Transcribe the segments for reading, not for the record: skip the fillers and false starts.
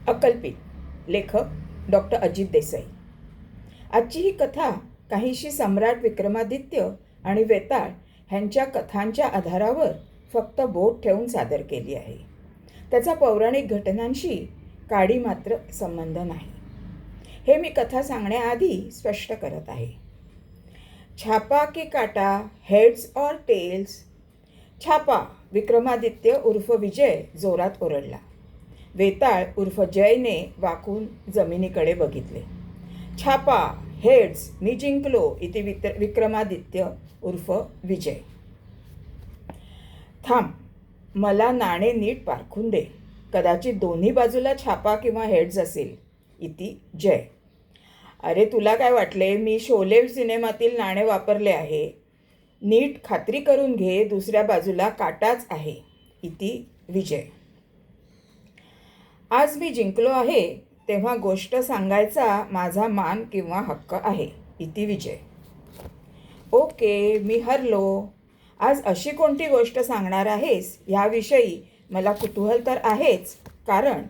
अकल्पित लेखक डॉक्टर अजित देसाई। आजची ही कथा काहीशी सम्राट विक्रमादित्य आणि वेताळ ह्यांच्या कथांच्या आधारावर फक्त बोट ठेवून सादर केली आहे. त्याचा पौराणिक घटनांशी काडी मात्र संबंध नाही, हे मी कथा सांगण्याआधी स्पष्ट करत आहे. छापा की काटा, हेड्स और टेल्स? छापा विक्रमादित्य उर्फ विजय जोरात ओरडला. वेताळ उर्फ जयने वाकून जमिनीकडे बघितले. छापा, हेड्स, मी जिंकलो इथे विक्रमादित्य उर्फ विजय. थांब, मला नाणे नीट पारखून दे. कदाचित दोन्ही बाजूला छापा किंवा हेड्स असेल इति जय. अरे तुला काय वाटले, मी शोले सिनेमातील नाणे वापरले आहे. नीट खात्री करून घे, दुसऱ्या बाजूला काटाच आहे इति विजय. आज मी जिंकलो आहे तेव्हा गोष्ट सांगायचा माझा मान किंवा हक्क आहे इति विजय. ओके, मी हरलो. आज अशी कोणती गोष्ट सांगणार आहेस याविषयी मला कुतूहल तर आहेच, कारण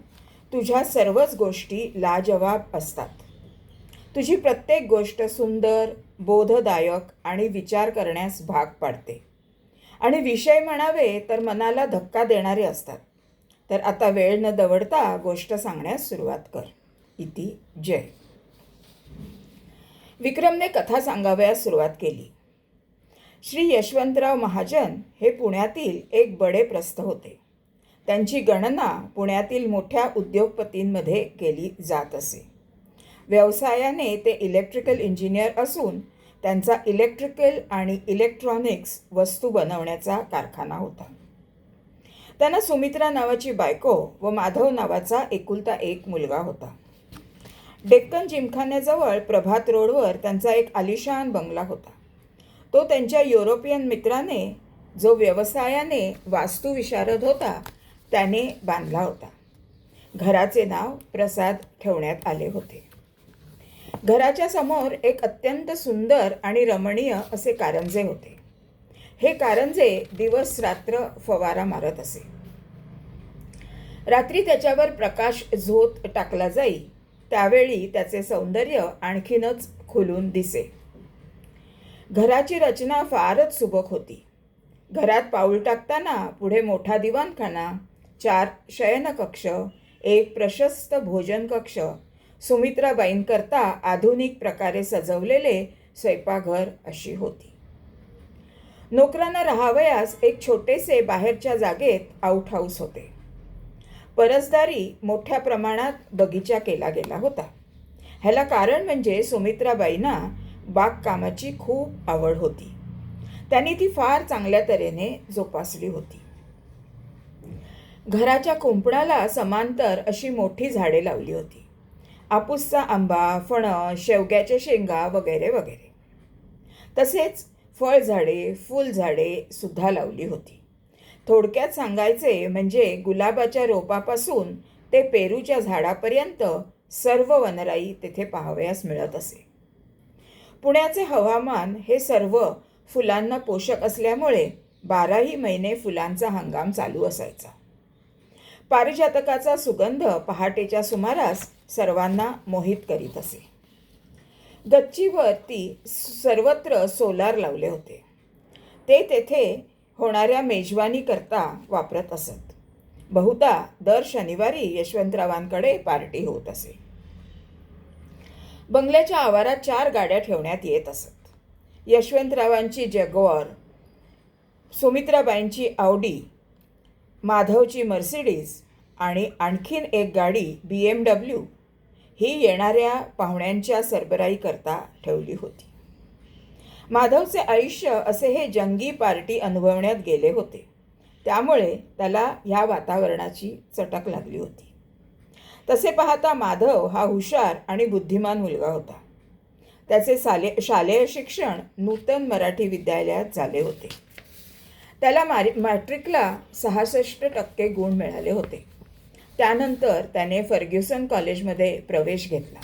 तुझ्या सर्वच गोष्टी लाजवाब असतात. तुझी प्रत्येक गोष्ट सुंदर, बोधदायक आणि विचार करण्यास भाग पाडते, आणि विषय म्हणावे तर मनाला धक्का देणारे असतात. तर आता वेळ न दवडता गोष्ट सांगण्यास सुरुवात कर इति जय. विक्रमने कथा सांगावयास सुरुवात केली. श्री यशवंतराव महाजन हे पुण्यातील एक बडे प्रस्थ होते. त्यांची गणना पुण्यातील मोठ्या उद्योगपतींमध्ये केली जात असे. व्यवसायाने ते इलेक्ट्रिकल इंजिनियर असून त्यांचा इलेक्ट्रिकल आणि इलेक्ट्रॉनिक्स वस्तू बनवण्याचा कारखाना होता. त्यांना सुमित्रा नावाची बायको व माधव नावाचा एकुलता एक मुलगा होता. डेक्कन जिमखान्याजवळ प्रभात रोडवर त्यांचा एक आलिशान बंगला होता. तो त्यांच्या युरोपियन मित्राने, जो व्यवसायाने वास्तुविशारद होता, त्याने बांधला होता. घराचे नाव प्रसाद ठेवण्यात आले होते. घराच्या समोर एक अत्यंत सुंदर आणि रमणीय असे कारंजे होते. हे कारंजे दिवस रात्र फवारा मारत असे. रात्री त्याच्यावर प्रकाश झोत टाकला जाई त्यावेळी त्याचे सौंदर्य आणखीनच खुलून दिसे. घराची रचना फारच सुबक होती. घरात पाऊल टाकताना पुढे मोठा दिवाणखाना, 4 शयनकक्ष, एक प्रशस्त भोजन कक्ष, सुमित्राबाईंकरता आधुनिक प्रकारे सजवलेले स्वयंपाकघर अशी होती. नोकरांना राहावयास एक छोटेसे बाहेरच्या जागेत आउट हाऊस होते. परसदारी मोठ्या प्रमाणात बगीचा केला गेला होता. ह्याला कारण म्हणजे सुमित्राबाईंना बागकामाची खूप आवड होती. त्यांनी ती फार चांगल्या तऱ्हेने जोपासली होती. घराच्या कुंपणाला समांतर अशी मोठी झाडे लावली होती. आपुसचा आंबा, फणस, शेवग्याच्या शेंगा वगैरे वगैरे. तसेच फळझाडे, फुलझाडे सुद्धा लावली होती. थोडक्यात सांगायचे म्हणजे गुलाबाच्या रोपापासून ते पेरूच्या झाडापर्यंत सर्व वनराई तेथे पाहावयास मिळत असे. पुण्याचे हवामान हे सर्व फुलांना पोषक असल्यामुळे 12ही महिने फुलांचा हंगाम चालू असायचा. पारिजातकाचा सुगंध पहाटेच्या सुमारास सर्वांना मोहित करीत असे. गच्चीवरती सर्वत्र सोलार लावले होते. ते तेथे होणाऱ्या मेजवानीकरता वापरत असत. बहुधा दर शनिवारी यशवंतरावांकडे पार्टी होत असे. बंगल्याच्या आवारात 4 गाड्या ठेवण्यात येत असत. यशवंतरावांची जगुआर, सुमित्राबाईंची ऑडी, माधवची मर्सिडीज आणि आणखीन एक गाडी BMW ही येणाऱ्या पाहुण्यांच्या सरबराई करता ठेवली होती. माधवचे आयुष्य असे हे जंगी पार्टी अनुभवण्यात गेले होते, त्यामुळे त्याला ह्या वातावरणाची चटक लागली होती. तसे पाहता माधव हा हुशार आणि बुद्धिमान मुलगा होता. त्याचे शालेय शिक्षण नूतन मराठी विद्यालयात झाले होते. त्याला मॅट्रिकला 66% गुण मिळाले होते. त्यानंतर त्याने फर्ग्युसन कॉलेजमध्ये प्रवेश घेतला.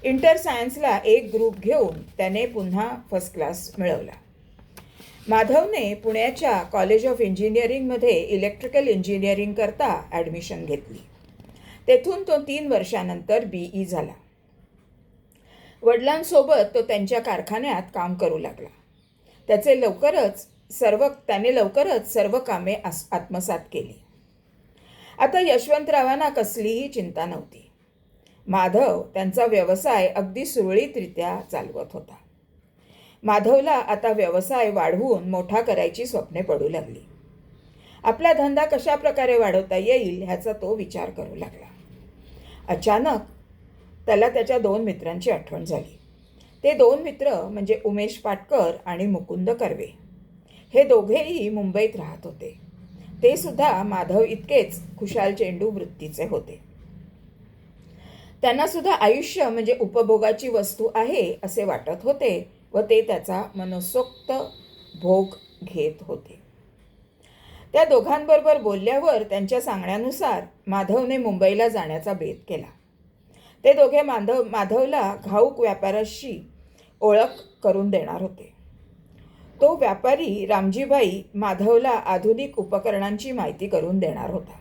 इंटर सायन्सला एक ग्रुप घेऊन त्याने पुन्हा फर्स्ट क्लास मिळवला. माधवने पुण्याच्या कॉलेज ऑफ इंजिनिअरिंगमध्ये इलेक्ट्रिकल इंजिनिअरिंग करता ॲडमिशन घेतली. तेथून तो 3 वर्षानंतर BE झाला. वडिलांसोबत तो त्यांच्या कारखान्यात काम करू लागला. त्याने लवकरच सर्व कामे आत्मसात केली. आता यशवंतरावांना कसलीही चिंता नव्हती. माधव त्यांचा व्यवसाय अगदी सुरळीतरित्या चालवत होता. माधवला आता व्यवसाय वाढवून मोठा करायची स्वप्ने पडू लागली. आपला धंदा कशा प्रकारे वाढवता येईल ह्याचा तो विचार करू लागला. अचानक त्याला त्याच्या 2 मित्रांची आठवण झाली. ते 2 मित्र म्हणजे उमेश पाटकर आणि मुकुंद कर्वे. हे दोघेही मुंबईत राहत होते. ते सुद्धा माधव इतकेच खुशाल चेंडू वृत्तीचे होते. त्यांना सुद्धा आयुष्य म्हणजे उपभोगाची वस्तू आहे असे वाटत होते व ते त्याचा मनसोक्त भोग घेत होते. त्या दोघांबरोबर बोलल्यावर त्यांच्या सांगण्यानुसार माधवने मुंबईला जाण्याचा बेत केला. ते दोघे माधवला घाऊक व्यापाऱ्याशी ओळख करून देणार होते. तो व्यापारी रामजीभाई माधवला आधुनिक उपकरणांची माहिती करून देणार होता.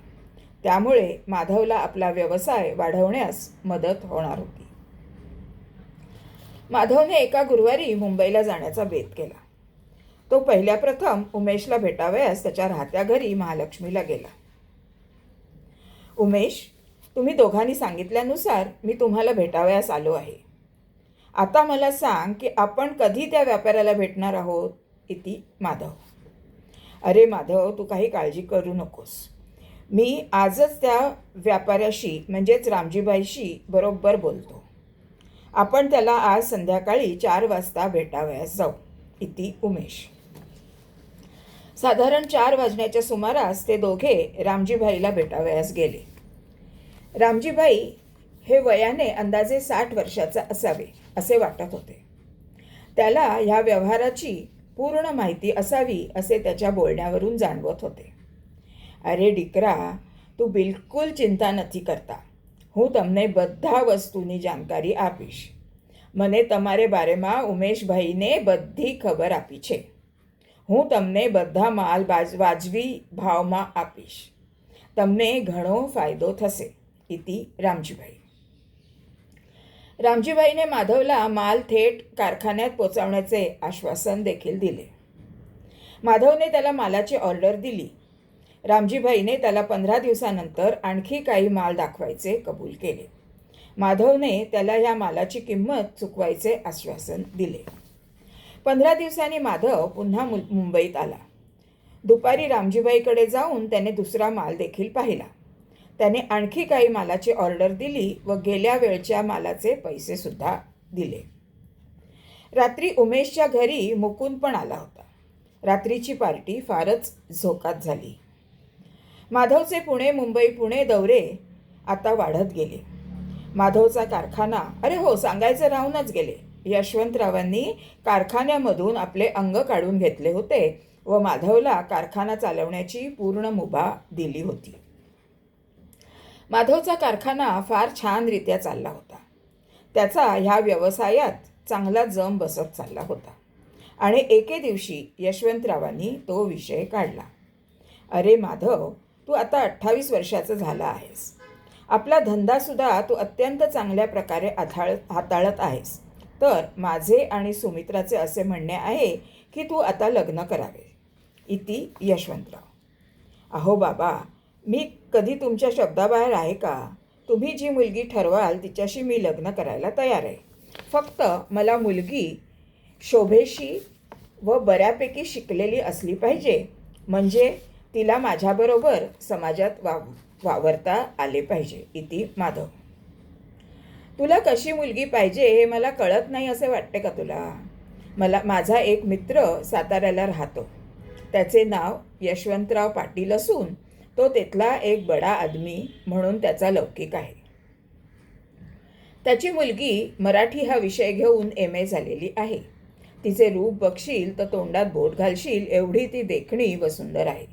त्यामुळे माधवला आपला व्यवसाय वाढवण्यास मदत होणार होती. माधवने एका गुरुवारी मुंबईला जाण्याचा बेत केला. तो पहिल्या प्रथम उमेशला भेटावयास त्याच्या राहत्या घरी महालक्ष्मीला गेला. उमेश, तुम्ही दोघांनी सांगितल्यानुसार मी तुम्हाला भेटावयास आलो आहे. आता मला सांग की आपण कधी त्या व्यापाऱ्याला भेटणार आहोत? इति माधव. अरे माधव, तू काही काळजी करू नकोस. मी आजच त्या व्यापाऱ्याशी म्हणजेच रामजीबाईशी बरोबर बोलतो. आपण त्याला आज संध्याकाळी 4 वाजता भेटावयास जाऊ. इति उमेश. साधारण 4 वाजण्याच्या सुमारास ते दोघे रामजीभाईला भेटावयास गेले. रामजीभाई हे वयाने अंदाजे 60 वर्षाचा असावे असे वाटत होते. त्याला ह्या व्यवहाराची पूर्ण माहिती असावी असे त्याच्या बोलण्यावरून जाणवत होते. अरे દીકરા, તું બિલકુલ ચિંતા નથી કરતા. હું તમને બધા વસ્તુની જાણકારી આપીશ. મને તમારે બારેમાં ઉમેશભાઈને બધી ખબર આપી છે. હું તમને બધા માલ વાજબી ભાવમાં આપીશ. તમને ઘણો ફાયદો થશે. इति रामजीभाई. रामजीभाईने माधवला माल थेट कारखान्यात पोचवण्याचे आश्वासन देखील दिले. माधवने त्याला मालाची ऑर्डर दिली. रामजीभाईने त्याला 15 दिवसानंतर आणखी काही माल दाखवायचे कबूल केले. माधवने त्याला ह्या मालाची किंमत चुकवायचे आश्वासन दिले. 15 दिवसांनी माधव पुन्हा मुंबईत आला. दुपारी रामजीभाईकडे जाऊन त्याने दुसरा माल देखील पाहिला. त्याने आणखी काही मालाची ऑर्डर दिली व गेल्या वेळच्या मालाचे पैसे सुद्धा दिले. रात्री उमेशच्या घरी मुकुंद पण आला होता. रात्रीची पार्टी फारच झोकात झाली. माधवचे पुणे दौरे आता वाढत गेले. माधवचा कारखाना सांगायचे राहूनच गेले. यशवंतरावांनी कारखान्यामधून आपले अंग काढून घेतले होते व माधवला कारखाना चालवण्याची पूर्ण मुभा दिली होती. माधवचा कारखाना फार छानरित्या चालला होता. त्याचा ह्या व्यवसायात चांगला जम बसत चालला होता आणि एके दिवशी यशवंतरावांनी तो विषय काढला. अरे माधव, तू आता 28 वर्षाचा झाला आहेस. आपला धंदासुद्धा तू अत्यंत चांगल्या प्रकारे हाताळत आहेस. तर माझे आणि सुमित्राचे असे म्हणणे आहे की तू आता लग्न करावे. इति यशवंतराव. अहो बाबा, मी कधी तुमच्या शब्दाबाहेर आहे का? तुम्ही जी मुलगी ठरवाल तिच्याशी मी लग्न करायला तयार आहे. फक्त मला मुलगी शोभेशी व बऱ्यापैकी शिकलेली असली पाहिजे, म्हणजे तिला माझ्याबरोबर समाजात वावरता आले पाहिजे. इति माधव. तुला कशी मुलगी पाहिजे हे मला कळत नाही असे वाटते का तुला? माझा एक मित्र साताऱ्याला राहतो. त्याचे नाव यशवंतराव पाटील असून तो तिथला एक बडा आदमी म्हणून त्याचा लौकिक आहे. त्याची मुलगी मराठी हा विषय घेऊन MA झालेली आहे. तिचे रूप बघशील तर तोंडात बोट घालशील एवढी ती देखणी व सुंदर आहे.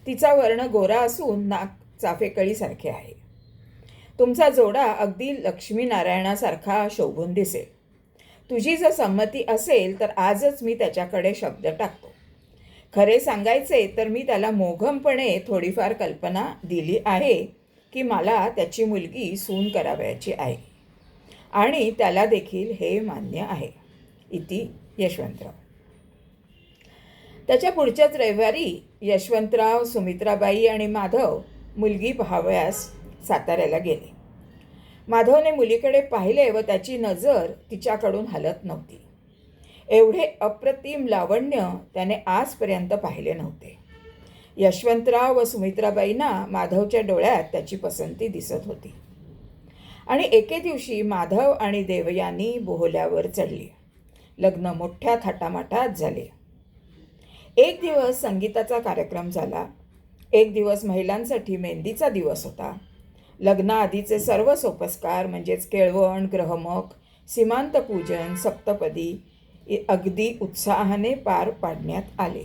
तिचा वर्ण गोरा असून नाक चाफेकळीसारखे आहे. तुमचा जोडा अगदी लक्ष्मीनारायणासारखा शोभून दिसेल. तुझी जर संमती असेल तर आजच मी त्याच्याकडे शब्द टाकतो. खरे सांगायचे तर मी त्याला मोघमपणे थोडीफार कल्पना दिली आहे की मला त्याची मुलगी सून करावयाची आहे आणि त्याला देखील हे मान्य आहे. इति यशवंतराव. त्याच्या पुढच्याच रविवारी यशवंतराव, सुमित्राबाई आणि माधव मुलगी पाहावयास साताऱ्याला गेले. माधवने मुलीकडे पाहिले व त्याची नजर तिच्याकडून हलत नव्हती. एवढे अप्रतिम लावण्य त्याने आजपर्यंत पाहिले नव्हते. यशवंतराव व सुमित्राबाईंना माधवच्या डोळ्यात त्याची पसंती दिसत होती. आणि एके दिवशी माधव आणि देवयानी बोहल्यावर चढली. लग्न मोठ्या थाटामाटात झाले. एक दिवस संगीताचा कार्यक्रम झाला. एक दिवस महिलांसाठी मेहंदीचा दिवस होता. लग्नाआधीचे सर्व सोपस्कार म्हणजेच केळवण, ग्रहमक, सीमांतपूजन, सप्तपदी अगदी उत्साहाने पार पाडण्यात आले.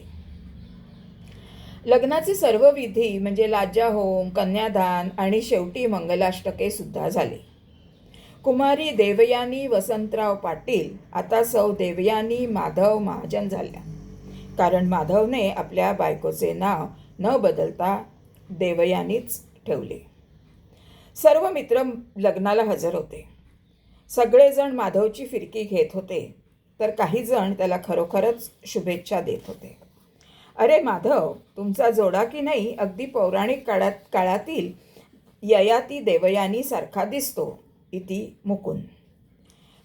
लग्नाचे सर्व विधी म्हणजे लाज्याहोम, कन्यादान आणि शेवटी मंगलाष्टके सुद्धा झाले. कुमारी देवयानी वसंतराव पाटील आता सौ देवयानी माधव महाजन झाल्या, कारण माधवने आपल्या बायकोचे नाव न बदलता देवयानीच ठेवले. सर्व मित्र लग्नाला हजर होते. सगळेजण माधवची फिरकी घेत होते, तर काही जण त्याला खरोखरच शुभेच्छा देत होते. अरे माधव, तुमचा जोडा की नाही अगदी पौराणिक काळातील ययाती देवयानी सारखा दिसतो. इति मुकुंद.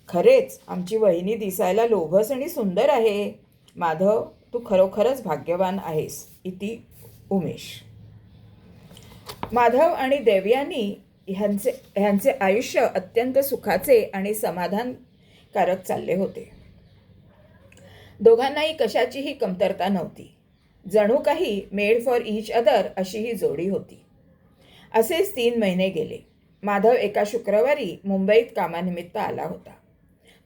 खरेच आमची वहिनी दिसायला लोभस आणि सुंदर आहे. माधव, तू खरोखरच भाग्यवान आहेस. इति उमेश. माधव आणि देवयानी ह्यांचे आयुष्य अत्यंत सुखाचे आणि समाधानकारक चालले होते. दोघांनाही कशाचीही कमतरता नव्हती. जणू काही मेड फॉर ईच अदर अशी ही जोडी होती. असेच 3 महिने गेले. माधव एका शुक्रवारी मुंबईत कामानिमित्त आला होता.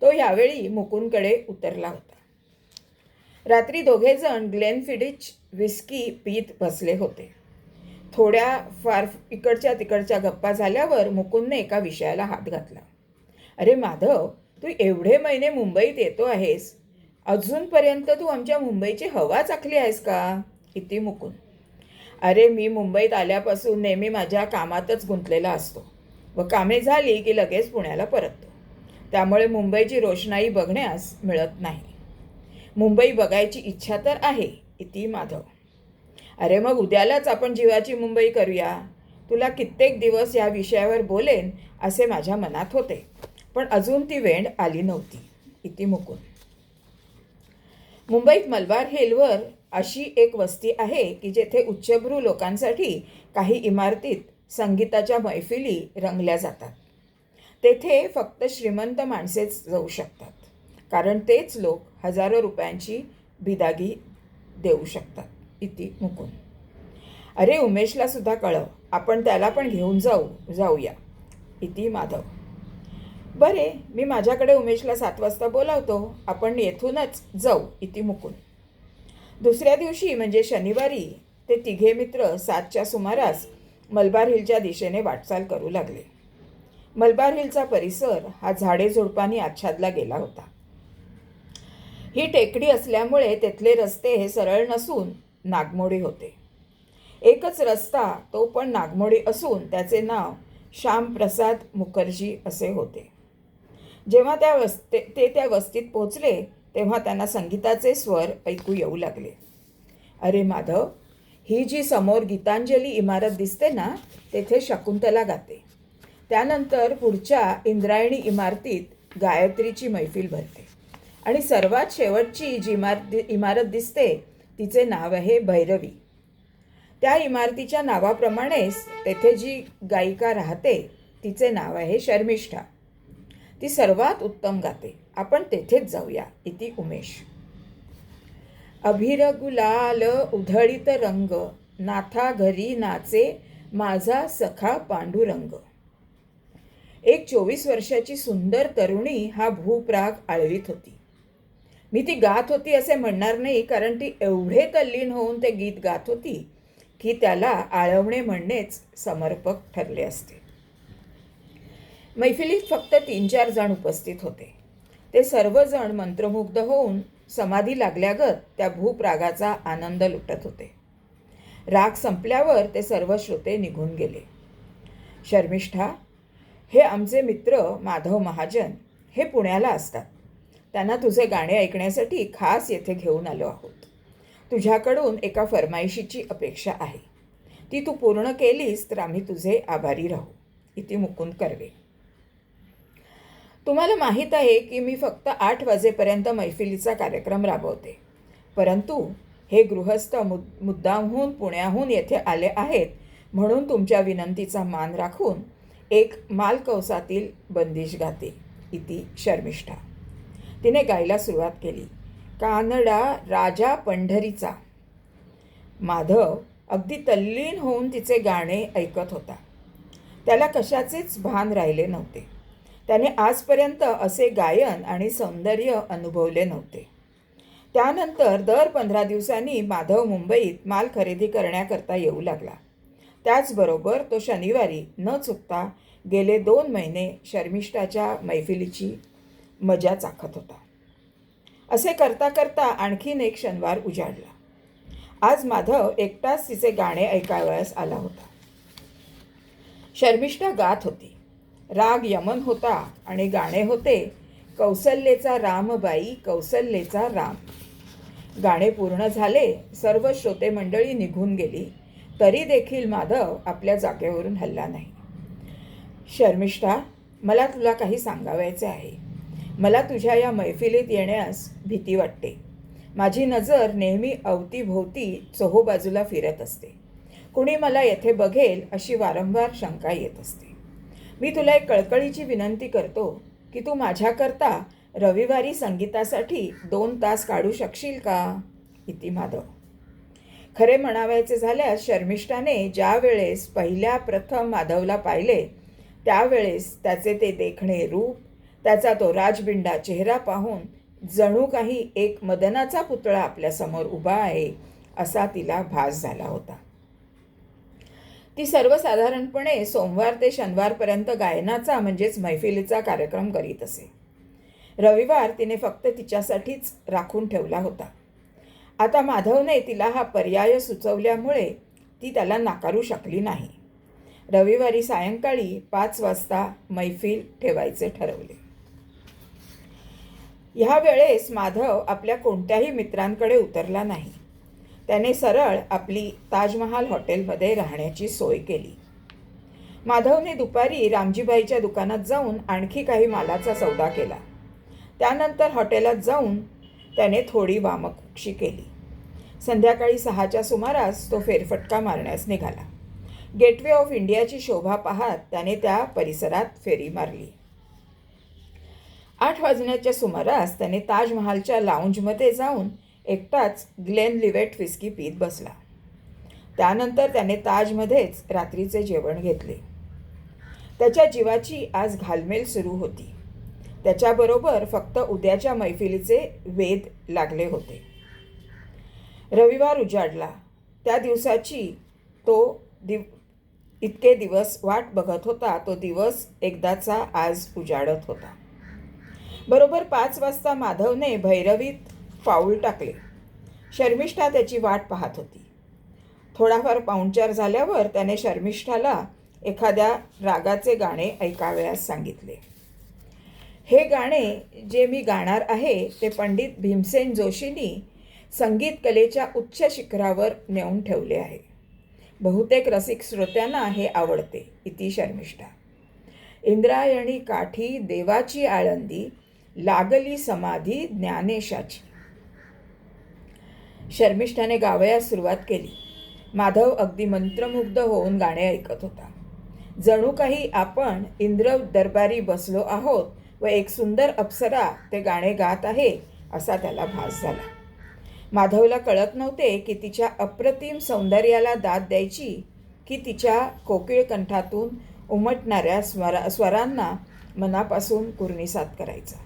तो यावेळी मुकुंदकडे उतरला होता. रात्री दोघेजण ग्लेनफिडिच विस्की पीत बसले होते. थोड्या फार इकडच्या तिकडच्या गप्पा झाल्यावर मुकुंदने एका विषयाला हात घातला. अरे माधव, तू एवढे महिने मुंबईत येतो आहेस, अजूनपर्यंत तू आमच्या मुंबईची हवा चाखली आहेस का? इति मुकुंद. अरे मी मुंबईत आल्यापासून नेहमी माझ्या कामातच गुंतलेला असतो व कामे झाली की लगेच पुण्याला परततो. त्यामुळे मुंबईची रोषणाई बघण्यास मिळत नाही. मुंबई बघायची इच्छा तर आहे. इति माधव. अरे मग उद्यालाच आपण जीवाची मुंबई करूया. तुला कित्येक दिवस या विषयावर बोलेन असे माझ्या मनात होते, पण अजून ती वेळ आली नव्हती. इति मुकुंद. मुंबईत मलबार हिलवर अशी एक वस्ती आहे की जेथे उच्चभ्रू लोकांसाठी काही इमारतीत संगीताच्या मैफिली रंगल्या जातात. तेथे फक्त श्रीमंत माणसेच जाऊ शकतात, कारण तेच लोक हजारो रुपयांची बिदागी देऊ शकतात. इति मुकुंद. अरे उमेशला सुद्धा कळव, आपण त्याला पण घेऊन जाऊया. इति माधव. बरे, मी माझ्याकडे उमेशला 7 वाजता बोलावतो. आपण येथूनच जाऊ. इति मुकुंद. दुसऱ्या दिवशी म्हणजे शनिवारी ते तिघे मित्र 7च्या सुमारास मलबार हिलच्या दिशेने वाटचाल करू लागले. मलबार हिलचा परिसर हा झाडे झुडपांनी आच्छादला गेला होता. ही टेकडी असल्यामुळे तेथले रस्ते हे सरळ नसून नागमोडी होते. एकच रस्ता, तो पण नागमोडी असून त्याचे नाव श्यामप्रसाद मुखर्जी असे होते. जेव्हा ते त्या वस्तीत पोहोचले तेव्हा त्यांना संगीताचे स्वर ऐकू येऊ लागले. अरे माधव, ही जी समोर गीतांजली इमारत दिसते ना, तेथे शकुंतला गाते. त्यानंतर पुढच्या इंद्रायणी इमारतीत गायत्रीची मैफिल भरते आणि सर्वात शेवटची जी इमारत दिसते तिचे नाव आहे भैरवी. त्या इमारतीच्या नावाप्रमाणेच तेथे जी गायिका राहते तिचे नाव आहे शर्मिष्ठा. ती सर्वात उत्तम गाते. आपण तेथेच जाऊया. इति उमेश. अभिर गुलाल उधळीत रंग, नाथा घरी नाचे माझा सखा पांडुरंग. एक 24 वर्षाची सुंदर तरुणी हा भूप्राग आळवीत होती. मी ती गात होती असे म्हणणार नाही, कारण ती एवढे तल्लीन होऊन ते गीत गात होती की त्याला आळवणे म्हणणेच समर्पक ठरले असते. मैफिलीत फक्त 3-4 जण उपस्थित होते. ते सर्वजण मंत्रमुग्ध होऊन समाधी लागल्यागत त्या भूप्रागाचा आनंद लुटत होते. राग संपल्यावर ते सर्व श्रोते निघून गेले. शर्मिष्ठा, हे आमचे मित्र माधव महाजन हे पुण्याला असतात. त्यांना तुझे गाणे ऐकण्यासाठी खास येथे घेऊन आलो आहोत. तुझ्याकडून एका फरमाईशीची अपेक्षा आहे. ती तू पूर्ण केलीस तर आम्ही तुझे आभारी राहू. इति मुकुंद कर्वे. तुम्हाला माहीत आहे की मी फक्त 8 वाजेपर्यंत मैफिलीचा कार्यक्रम राबवते. परंतु हे गृहस्थ मुद्दामहून पुण्याहून येथे आले आहेत म्हणून तुमच्या विनंतीचा मान राखून एक मालकौसातील बंदिश गाते. इति शर्मिष्ठा. तिने गायला सुरुवात केली. कानडा राजा पंढरीचा. माधव अगदी तल्लीन होऊन तिचे गाणे ऐकत होता. त्याला कशाचेच भान राहिले नव्हते. त्याने आजपर्यंत असे गायन आणि सौंदर्य अनुभवले नव्हते. त्यानंतर दर 15 दिवसांनी माधव मुंबईत माल खरेदी करण्याकरता येऊ लागला. त्याचबरोबर तो शनिवारी न चुकता गेले 2 महिने शर्मिष्ठाच्या मैफिलीची मजा चाखत होता. असे करता करता आणखीन एक शनिवार उजाडला. आज माधव एकटाच तिचे गाणे ऐकावयास आला होता. शर्मिष्ठा गात होती. राग यमन होता आणि गाणे होते कौसल्येचा रामबाई कौसल्येचा राम. गाणे पूर्ण झाले. सर्व श्रोते मंडळी निघून गेली. तरी देखील माधव आपल्या जागेवरून हलला नाही. शर्मिष्ठा, मला तुला काही सांगावयाचे आहे. मला तुझ्या या मैफिलीत येण्यास भीती वाटते. माझी नजर नेहमी अवतीभोवती चोहोबाजूला फिरत असते. कुणी मला येथे बघेल अशी वारंवार शंका येत असते. मी तुला एक कळकळीची विनंती करतो की तू माझ्याकरता रविवारी संगीतासाठी 2 तास काढू शकशील का? इति माधव. खरे म्हणावायचे झाल्यास शर्मिष्ठाने ज्या वेळेस प्रथम माधवला पाहिले त्यावेळेस त्याचे ते देखणे रूप, त्याचा तो राजबिंडा चेहरा पाहून जणू काही एक मदनाचा पुतळा आपल्यासमोर उभा आहे असा तिला भास झाला होता. ती सर्वसाधारणपणे सोमवार ते शनिवारपर्यंत गायनाचा म्हणजेच मैफिलीचा कार्यक्रम करीत असे. रविवार तिने फक्त तिच्यासाठीच राखून ठेवला होता. आता माधवने तिला हा पर्याय सुचवल्यामुळे ती त्याला नाकारू शकली नाही. रविवारी सायंकाळी 5 वाजता मैफिल ठेवायचे ठरवले. ह्या वेळेस माधव आपल्या कोणत्याही मित्रांकडे उतरला नाही. त्याने सरळ आपली ताजमहाल हॉटेलमध्ये राहण्याची सोय केली. माधवने दुपारी रामजीबाईच्या दुकानात जाऊन आणखी काही मालाचा सौदा केला. त्यानंतर हॉटेलात जाऊन त्याने थोडी वामकुक्षी केली. संध्याकाळी 6च्या सुमारास तो फेरफटका मारण्यास निघाला. गेटवे ऑफ इंडियाची शोभा पाहत त्याने त्या परिसरात फेरी मारली. 8 वाजण्याच्या सुमारास त्याने ताजमहालच्या लाऊंजमध्ये जाऊन एकटाच ग्लेनलिव्हेट व्हिस्की पीत बसला. त्यानंतर त्याने ताजमध्येच रात्रीचे जेवण घेतले. त्याच्या जीवाची आज घालमेल सुरू होती. त्याच्याबरोबर फक्त उद्याच्या मैफिलीचे वेध लागले होते. रविवार उजाडला. त्या दिवसाची तो इतके दिवस वाट बघत होता. तो दिवस एकदाचा आज उजाडत होता. बरोबर 5 वाजता माधवने भैरवीत पाऊल टाकले. शर्मिष्ठा त्याची वाट पाहत होती. थोडाफार पाहुणचार झाल्यावर त्याने शर्मिष्ठाला एखाद्या रागाचे गाणे ऐकावयास सांगितले. हे गाणे जे मी गाणार आहे ते पंडित भीमसेन जोशींनी संगीत कलेच्या उच्च शिखरावर नेऊन ठेवले आहे. बहुतेक रसिक श्रोत्यांना हे आवडते. इति शर्मिष्ठा. इंद्रायणी काठी देवाची आळंदी लागली समाधी ज्ञानेशाची. शर्मिष्ठाने गावयास सुरुवात केली. माधव अगदी मंत्रमुग्ध होऊन गाणे ऐकत होता. जणू काही आपण इंद्र दरबारी बसलो आहोत व एक सुंदर अप्सरा ते गाणे गात आहे असा त्याला भास झाला. माधवला कळत नव्हते की तिच्या अप्रतिम सौंदर्याला दाद द्यायची की तिच्या कोकिळ कंठातून उमटणाऱ्या स्वरांना मनापासून कुर्निसात करायचा.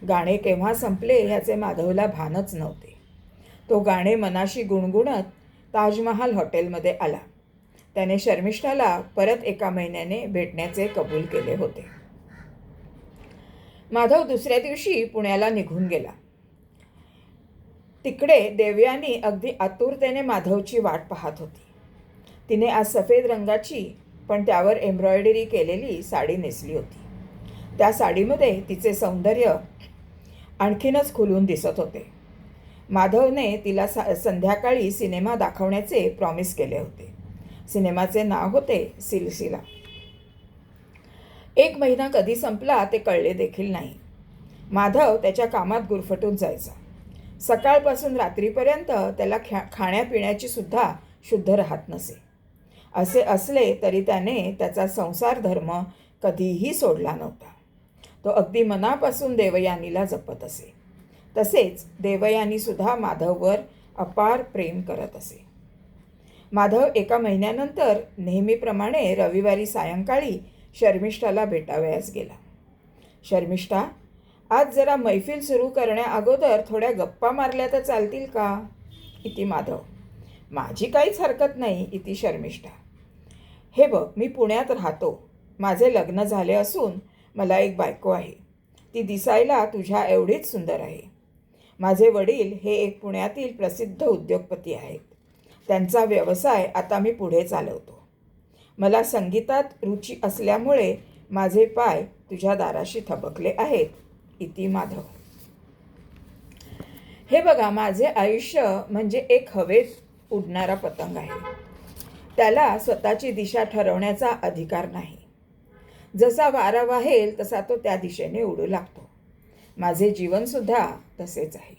गाणे केव्हा संपले ह्याचे माधवला भानच नव्हते. तो गाणे मनाशी गुणगुणत ताजमहाल हॉटेलमध्ये आला. त्याने शर्मिष्ठाला परत 1 महिन्याने भेटण्याचे कबूल केले होते. माधव दुसऱ्या दिवशी पुण्याला निघून गेला. तिकडे देवयानी अगदी आतुरतेने माधवची वाट पाहत होती. तिने आज सफेद रंगाची पण त्यावर एम्ब्रॉयडरी केलेली साडी नेसली होती. त्या साडीमध्ये तिचे सौंदर्य आणखीनच खुलून दिसत होते. माधवने तिला संध्याकाळी सिनेमा दाखवण्याचे प्रॉमिस केले होते. सिनेमाचे नाव होते सिलसिला. 1 महिना कधी संपला ते कळले देखील नाही. माधव त्याच्या कामात गुरफटून जायचा. सकाळपासून रात्रीपर्यंत त्याला खाण्यापिण्याची सुद्धा शुद्ध राहत नसे. असे असले तरी त्याने त्याचा संसार धर्म कधीही सोडला नव्हता. तो अगदी मनापासून देवयानीला जपत असे. तसेच देवयानीसुद्धा माधववर अपार प्रेम करत असे. माधव 1 महिन्यानंतर नेहमीप्रमाणे रविवारी सायंकाळी शर्मिष्ठाला भेटावयास गेला. शर्मिष्ठा, आज जरा मैफिल सुरू करण्याअगोदर थोड्या गप्पा मारल्या तर चालतील का? इति माधव. माझी काहीच हरकत नाही, इति शर्मिष्ठा. हे बघ, मी पुण्यात राहतो. माझे लग्न झाले असून मला एक बायको आहे. ती दिसायला तुझ्या एवढीच सुंदर आहे. माझे वडील हे एक पुण्यातील प्रसिद्ध उद्योगपती आहेत. त्यांचा व्यवसाय आता मी पुढे चालवतो. मला संगीतात रुची असल्यामुळे माझे पाय तुझ्या दाराशी थबकले आहेत, इति माधव. हे बघा, माझे आयुष्य म्हणजे एक हवेत उडणारा पतंग आहे. त्याला स्वतःची दिशा ठरवण्याचा अधिकार नाही. जसा वारा वाहेल तसा तो त्या दिशेने उडू लागतो. माझे जीवनसुद्धा तसेच आहे.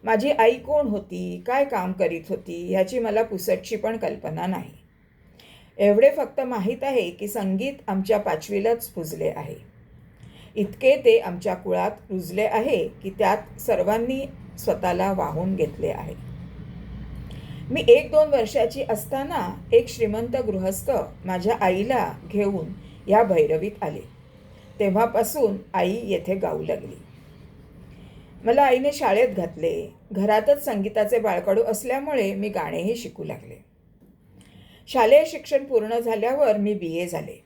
माझी आई कोण होती, काय काम करीत होती ह्याची मला पुसटशी पण कल्पना नाही. एवढे फक्त माहीत आहे की संगीत आमच्या पाचवीलाच पुजले आहे. इतके ते आमच्या कुळात रुजले आहे की त्यात सर्वांनी स्वतःला वाहून घेतले आहे. मी 1-2 वर्षाची असताना एक श्रीमंत गृहस्थ माझ्या आईला घेऊन या भैरवीत आले. तेव्हापासून आई येथे गाऊ लागली. मला आईने शाळेत घातले. घरातच संगीताचे बाळकडू असल्यामुळे मी गाणेही शिकू लागले. शालेय शिक्षण पूर्ण झाल्यावर मी BA झाले.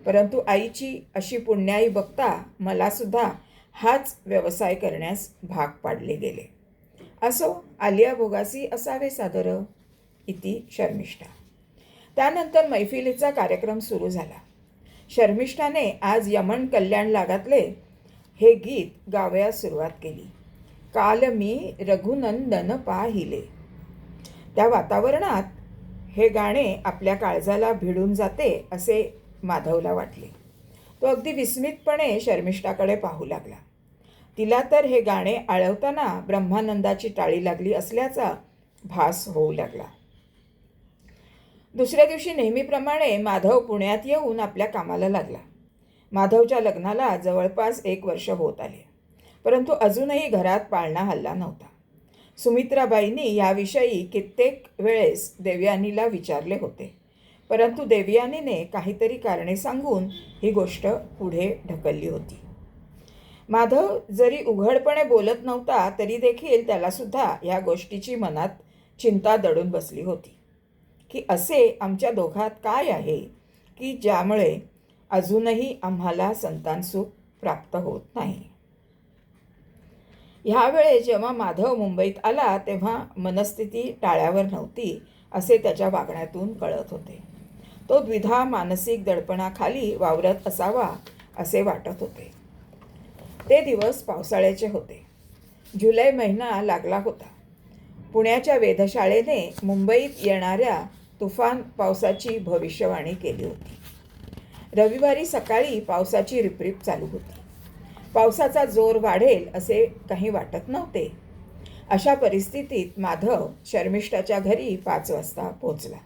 परंतु आईची अशी पुण्याई बघता मलासुद्धा हाच व्यवसाय करण्यास भाग पाडले गेले. असो, आलिया भोगासी असावे सादर, इति शर्मिष्ठा. त्यानंतर मैफिलीचा कार्यक्रम सुरू झाला. शर्मिष्ठाने आज यमन कल्याण लागातले हे गीत गावयास सुरुवात केली. काल मी रघुनंदन पाहिले. त्या वातावरणात हे गाणे आपल्या काळजाला भिडून जाते असे माधवला वाटले. तो अगदी विस्मितपणे शर्मिष्ठाकडे पाहू लागला. तिला तर हे गाणे आळवताना ब्रह्मानंदाची टाळी लागली असल्याचा भास होऊ लागला. दुसऱ्या दिवशी नेहमीप्रमाणे माधव पुण्यात येऊन आपल्या कामाला लागला. माधवच्या लग्नाला जवळपास 1 वर्ष होत आले. परंतु अजूनही घरात पाळणा हल्ला नव्हता. सुमित्राबाईंनी याविषयी कित्येक वेळेस देवयानीला विचारले होते. परंतु देवयानीने काहीतरी कारणे सांगून ही गोष्ट पुढे ढकलली होती. माधव जरी उघडपणे बोलत नव्हता तरी देखील त्यालासुद्धा या गोष्टीची मनात चिंता दडून बसली होती की असे आमच्या दोघात काय आहे की ज्यामुळे अजूनही आम्हाला संतानसुख प्राप्त होत नाही. ह्यावेळेस जेव्हा माधव मुंबईत आला तेव्हा मनस्थिती टाळ्यावर नव्हती असे त्याच्या वागण्यातून कळत होते. तो द्विधा मानसिक दडपणाखाली वावरत असावा असे वाटत होते. ते दिवस पावसाळ्याचे होते. जुलै महिना लागला होता. पुण्याच्या वेधशाळेने मुंबईत येणाऱ्या तुफान पावसाची भविष्यवाणी केली होती. रविवारी सकाळी पावसाची रिपरिप चालू होती. पावसाचा जोर वाढेल असे काही वाटत नव्हते. अशा परिस्थितीत माधव शर्मिष्ठाच्या घरी 5 वाजता पोहोचला.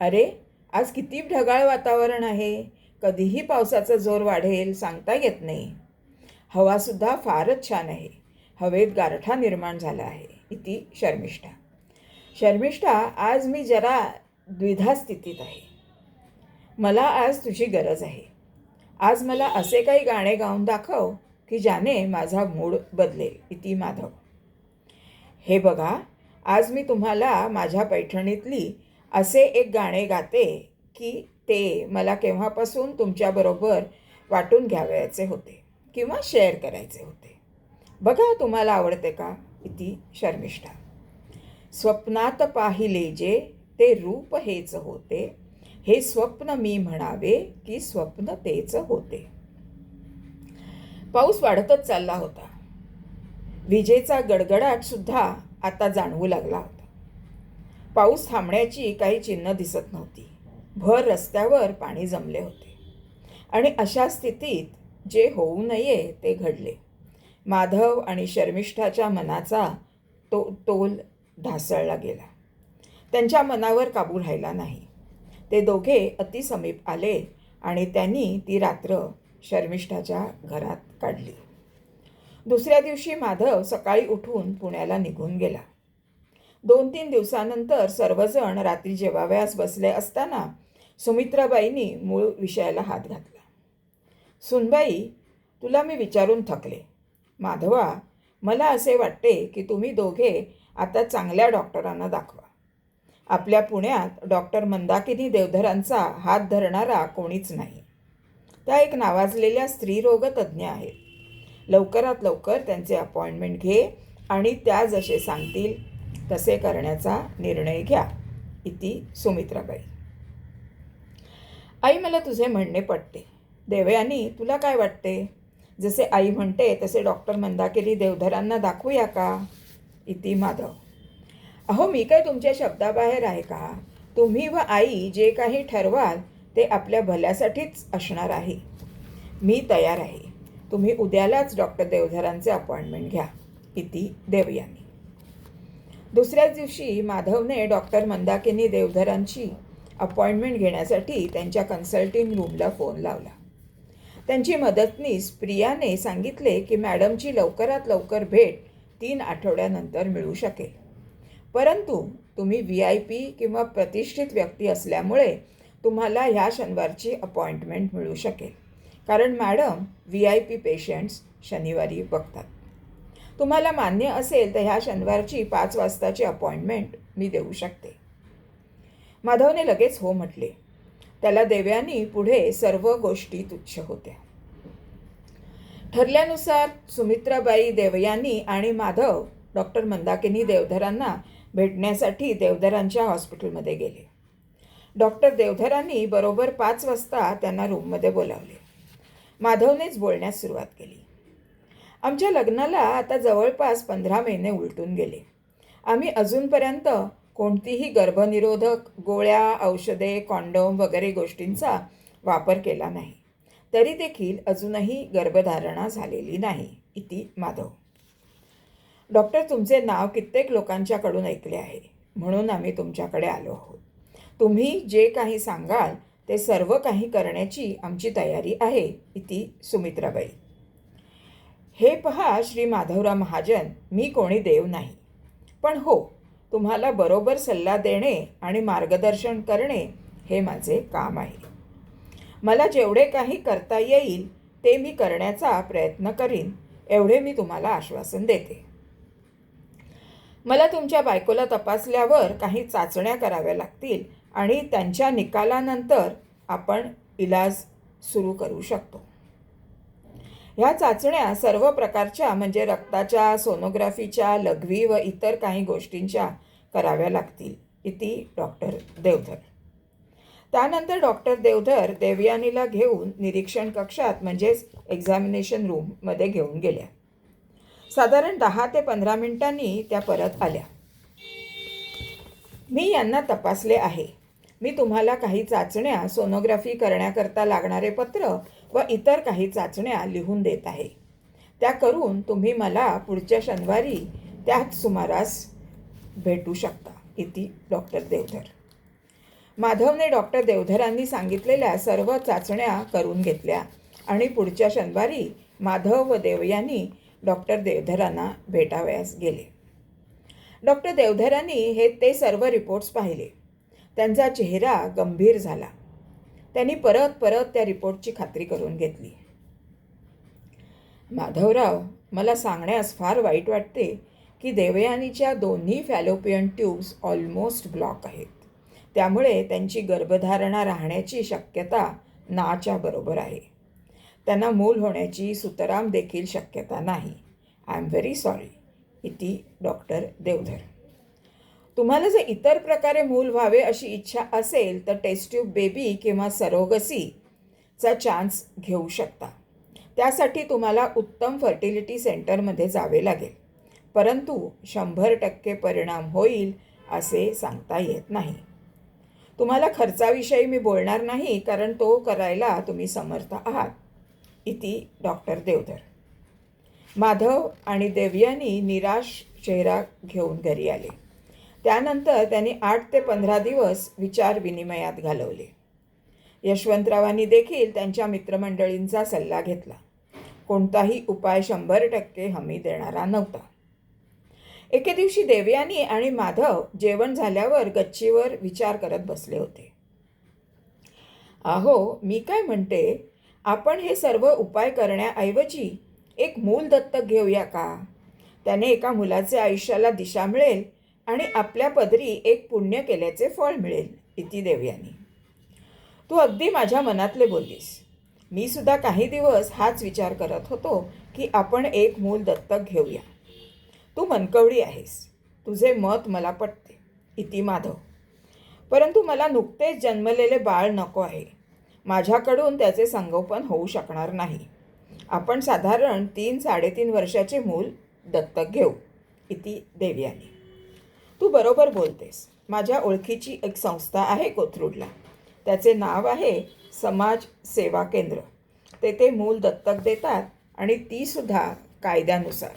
अरे, आज किती ढगाळ वातावरण आहे. कधीही पावसाचा जोर वाढेल सांगता येत नाही. हवासुद्धा फारच छान आहे. हवेत गारठा निर्माण झाला आहे, इति शर्मिष्ठा. शर्मिष्ठा, आज मी जरा द्विधा स्थितीत आहे. मला आज तुझी गरज आहे. आज मला असे काही गाणे गाऊन दाखव की ज्याने माझा मूड बदलेल, इति माधव. हे बघा, आज मी तुम्हाला माझ्या पैठणीतली असे एक गाणे गाते की ते मला केव्हापासून तुमच्याबरोबर वाटून घ्यावयाचे होते किंवा शेअर करायचे होते. बघा तुम्हाला आवडते का, इति शर्मिष्ठा. स्वप्नात पाहिले जे ते रूप हेच होते, हे स्वप्न मी म्हणावे की स्वप्न तेच होते. पाऊस वाढतच चालला होता. विजेचा गडगडाट सुद्धा आता जाणवू लागला होता. पाऊस थांबण्याची काही चिन्ह दिसत नव्हती. भर रस्त्यावर पाणी जमले होते आणि अशा स्थितीत जे होऊ नये ते घडले. माधव आणि शर्मिष्ठाच्या मनाचा तोल ढासळला गेला. त्यांच्या मनावर काबू राहिला नाही. ते दोघे अतिसमीप आले आणि त्यांनी ती रात्र शर्मिष्ठाच्या घरात काढली. दुसऱ्या दिवशी माधव सकाळी उठून पुण्याला निघून गेला. 2-3 दिवसानंतर सर्वजण रात्री जेवावयास बसले असताना सुमित्राबाईंनी मूळ विषयाला हात घातला. सुनबाई, तुला मी विचारून थकले. माधवा, मला असे वाटते की तुम्ही दोघे आता चांगल्या डॉक्टरांना दाखवा. आपल्या पुण्यात डॉक्टर मंदाकिनी देवधरांचा हात धरणारा कोणीच नाही. त्या एक नावाजलेल्या स्त्रीरोग तज्ज्ञ आहेत. लवकरात लवकर त्यांचे अपॉइंटमेंट घे आणि त्या जसे सांगतील तसे करण्याचा निर्णय घ्या. इति सुमित्राबाई. आई, मला तुझे म्हणणे पटते. देवयानी, तुला काय वाटते? जसे आई म्हणते तसे डॉक्टर मंदाकिनी देवधरांना दाखवूया का? इति माधव. अहो, मी काय तुमच्या शब्दाबाहेर आहे का? तुम्ही व आई जे काही ठरवाल ते आपल्या भल्यासाठीच असणार आहे. मी तयार आहे. तुम्ही उद्यालाच डॉक्टर देवधरांचे अपॉइंटमेंट घ्या. इति देवयानी. दुसऱ्याच दिवशी माधवने डॉक्टर मंदाकिनी देवधरांची अपॉइंटमेंट घेण्यासाठी त्यांच्या कन्सल्टिंग रूमला फोन लावला. त्यांची मदतनीस प्रियाने सांगितले की मॅडमची लवकरात लवकर भेट 3 आठवड्यानंतर मिळू शकेल. परंतु तुम्ही VIP किंवा प्रतिष्ठित व्यक्ती असल्यामुळे तुम्हाला ह्या शनिवारची अपॉइंटमेंट मिळू शकेल. कारण मॅडम VIP पेशंट्स शनिवारी बघतात. तुम्हाला मान्य असेल तर ह्या शनिवारची 5 वाजताची अपॉइंटमेंट मी देऊ शकते. माधवने लगेच हो म्हटले. त्याला देवयानी पुढे सर्व गोष्टी तुच्छ होत्या. ठरल्यानुसार सुमित्राबाई, देवयानी आणि माधव डॉक्टर मंदाकिनी देवधरांना भेटण्यासाठी देवधरांच्या हॉस्पिटलमध्ये गेले. डॉक्टर देवधरांनी बरोबर 5 वाजता त्यांना रूममध्ये बोलावले. माधवनेच बोलण्यास सुरुवात केली. आमच्या लग्नाला आता जवळपास 15 महिने उलटून गेले. आम्ही अजूनपर्यंत कोणतीही गर्भनिरोधक गोळ्या, औषधे, कॉन्डोम वगैरे गोष्टींचा वापर केला नाही. तरी देखील अजूनही गर्भधारणा झालेली नाही. इति माधव. डॉक्टर, तुमचे नाव कित्येक लोकांच्याकडून ऐकले आहे, म्हणून आम्ही तुमच्याकडे आलो आहोत. तुम्ही जे काही सांगाल ते सर्व काही करण्याची आमची तयारी आहे. इति सुमित्राबाई. हे पहा श्री माधवराव महाजन, मी कोणी देव नाही, पण हो, तुम्हाला बरोबर सल्ला देणे आणि मार्गदर्शन करणे हे माझे काम आहे. मला जेवढे काही करता येईल ते मी करण्याचा प्रयत्न करीन, एवढे मी तुम्हाला आश्वासन देते. मला तुमच्या बायकोला तपासल्यावर काही चाचण्या कराव्या लागतील आणि त्यांच्या निकालानंतर आपण इलाज सुरू करू शकतो. ह्या चाचण्या सर्व प्रकारच्या म्हणजे रक्ताच्या, सोनोग्राफीच्या, लघवी व इतर काही गोष्टींच्या कराव्या लागतील. इति डॉक्टर देवधर. त्यानंतर डॉक्टर देवधर देवयानीला घेऊन निरीक्षण कक्षात म्हणजेच एक्झामिनेशन रूममध्ये घेऊन गेल्या. साधारण 10 ते 15 मिनिटांनी त्या परत आल्या. मी यांना तपासले आहे. मी तुम्हाला काही चाचण्या, सोनोग्राफी करण्याकरता लागणारे पत्र व इतर काही चाचण्या लिहून देत आहे. त्या करून तुम्ही मला पुढच्या शनिवारी त्याच सुमारास भेटू शकता. इति डॉक्टर देवधर. माधवने डॉक्टर देवधरांनी सांगितलेल्या सर्व चाचण्या करून घेतल्या आणि पुढच्या शनिवारी माधव व देवयानी डॉक्टर देवधरांना भेटावयास गेले. डॉक्टर देवधरांनी ते सर्व रिपोर्ट्स पाहिले. त्यांचा चेहरा गंभीर झाला. त्यांनी परत परत त्या रिपोर्टची खात्री करून घेतली. माधवराव, मला सांगण्यास फार वाईट वाटते की देवयानीच्या दोन्ही फॅलोपियन ट्यूब्स ऑलमोस्ट ब्लॉक आहेत. त्यामुळे त्यांची गर्भधारणा राहण्याची शक्यता नाच्या बरोबर आहे. त्यांना मूल होण्याची सुतराम देखील शक्यता नाही. I am very sorry. इति डॉक्टर देवधर. तुम्हाला जर इतर प्रकारे मूल व्हावे अशी इच्छा असेल तर टेस्ट ट्यूब बेबी किंवा सरोगसीचा चान्स घेऊ शकता. त्यासाठी तुम्हाला उत्तम फर्टिलिटी सेंटरमध्ये जावे लागेल, परंतु 100% परिणाम होईल असे सांगता येत नाही. तुम्हाला खर्चाविषयी मी बोलणार नाही, कारण तो करायला तुम्ही समर्थ आहात. इति डॉक्टर देवधर. माधव आणि देवयानी निराश चेहरा घेऊन घरी आले. त्यानंतर त्यांनी 8 ते 15 दिवस विचार विनिमयात घालवले. यशवंतरावांनी देखील त्यांच्या मित्रमंडळींचा सल्ला घेतला. कोणताही उपाय 100% हमी देणारा नव्हता. एके दिवशी देवयानी आणि माधव जेवण झाल्यावर गच्चीवर विचार करत बसले होते. अहो, मी काय म्हणते, आपण हे सर्व उपाय करण्याऐवजी एक मूल दत्तक घेऊया का? त्याने एका मुलाचे आयुष्याला दिशा मिळेल आणि आपल्या पदरी एक पुण्य केल्याचे फळ मिळेल. इति देवयानी. तू अगदी माझ्या मनातले बोललीस. मी सुद्धा काही दिवस हाच विचार करत होतो की आपण एक मूल दत्तक घेऊया. तू मनकवडी आहेस. तुझे मत मला पटते. इति माधव. परंतु मला नुकतेच जन्मलेले बाळ नको आहे. माझ्याकडून त्याचे संगोपन होऊ शकणार नाही. आपण साधारण 3-3.5 वर्षाचे मूल दत्तक घेऊ. इति देवयानी. तू बरोबर बोलतेस. माझ्या ओळखीची एक संस्था आहे कोथरूडला. त्याचे नाव आहे समाज सेवा केंद्र. तेथे मूल दत्तक देतात आणि ती सुद्धा कायद्यानुसार.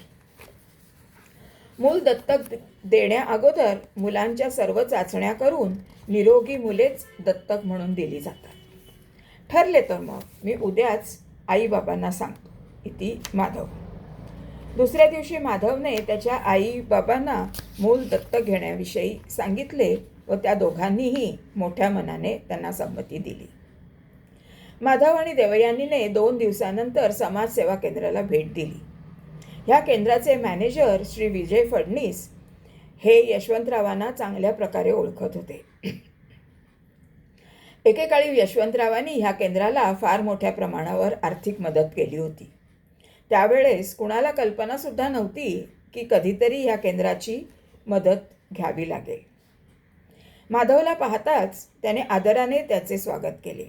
मूल दत्तक देण्या अगोदर मुलांच्या सर्व चाचण्या करून निरोगी मुलेच दत्तक म्हणून दिली जातात. ठरले तर मग मी उद्याच आईबाबांना सांगतो. इति माधव. दुसऱ्या दिवशी माधवने त्याच्या आईबाबांना मूल दत्तक घेण्याविषयी सांगितले व त्या दोघांनीही मोठ्या मनाने त्यांना संमती दिली. माधव आणि देवयानीने 2 दिवसानंतर समाज सेवा केंद्राला भेट दिली. ह्या केंद्राचे मॅनेजर श्री विजय फडणीस हे यशवंतरावांना चांगल्या प्रकारे ओळखत होते. एकेकाळी यशवंतरावांनी ह्या केंद्राला फार मोठ्या प्रमाणावर आर्थिक मदत केली होती. त्यावेळेस कुणाला कल्पनासुद्धा नव्हती की कधीतरी ह्या केंद्राची मदत घ्यावी लागेल. माधवला पाहताच त्याने आदराने त्याचे स्वागत केले.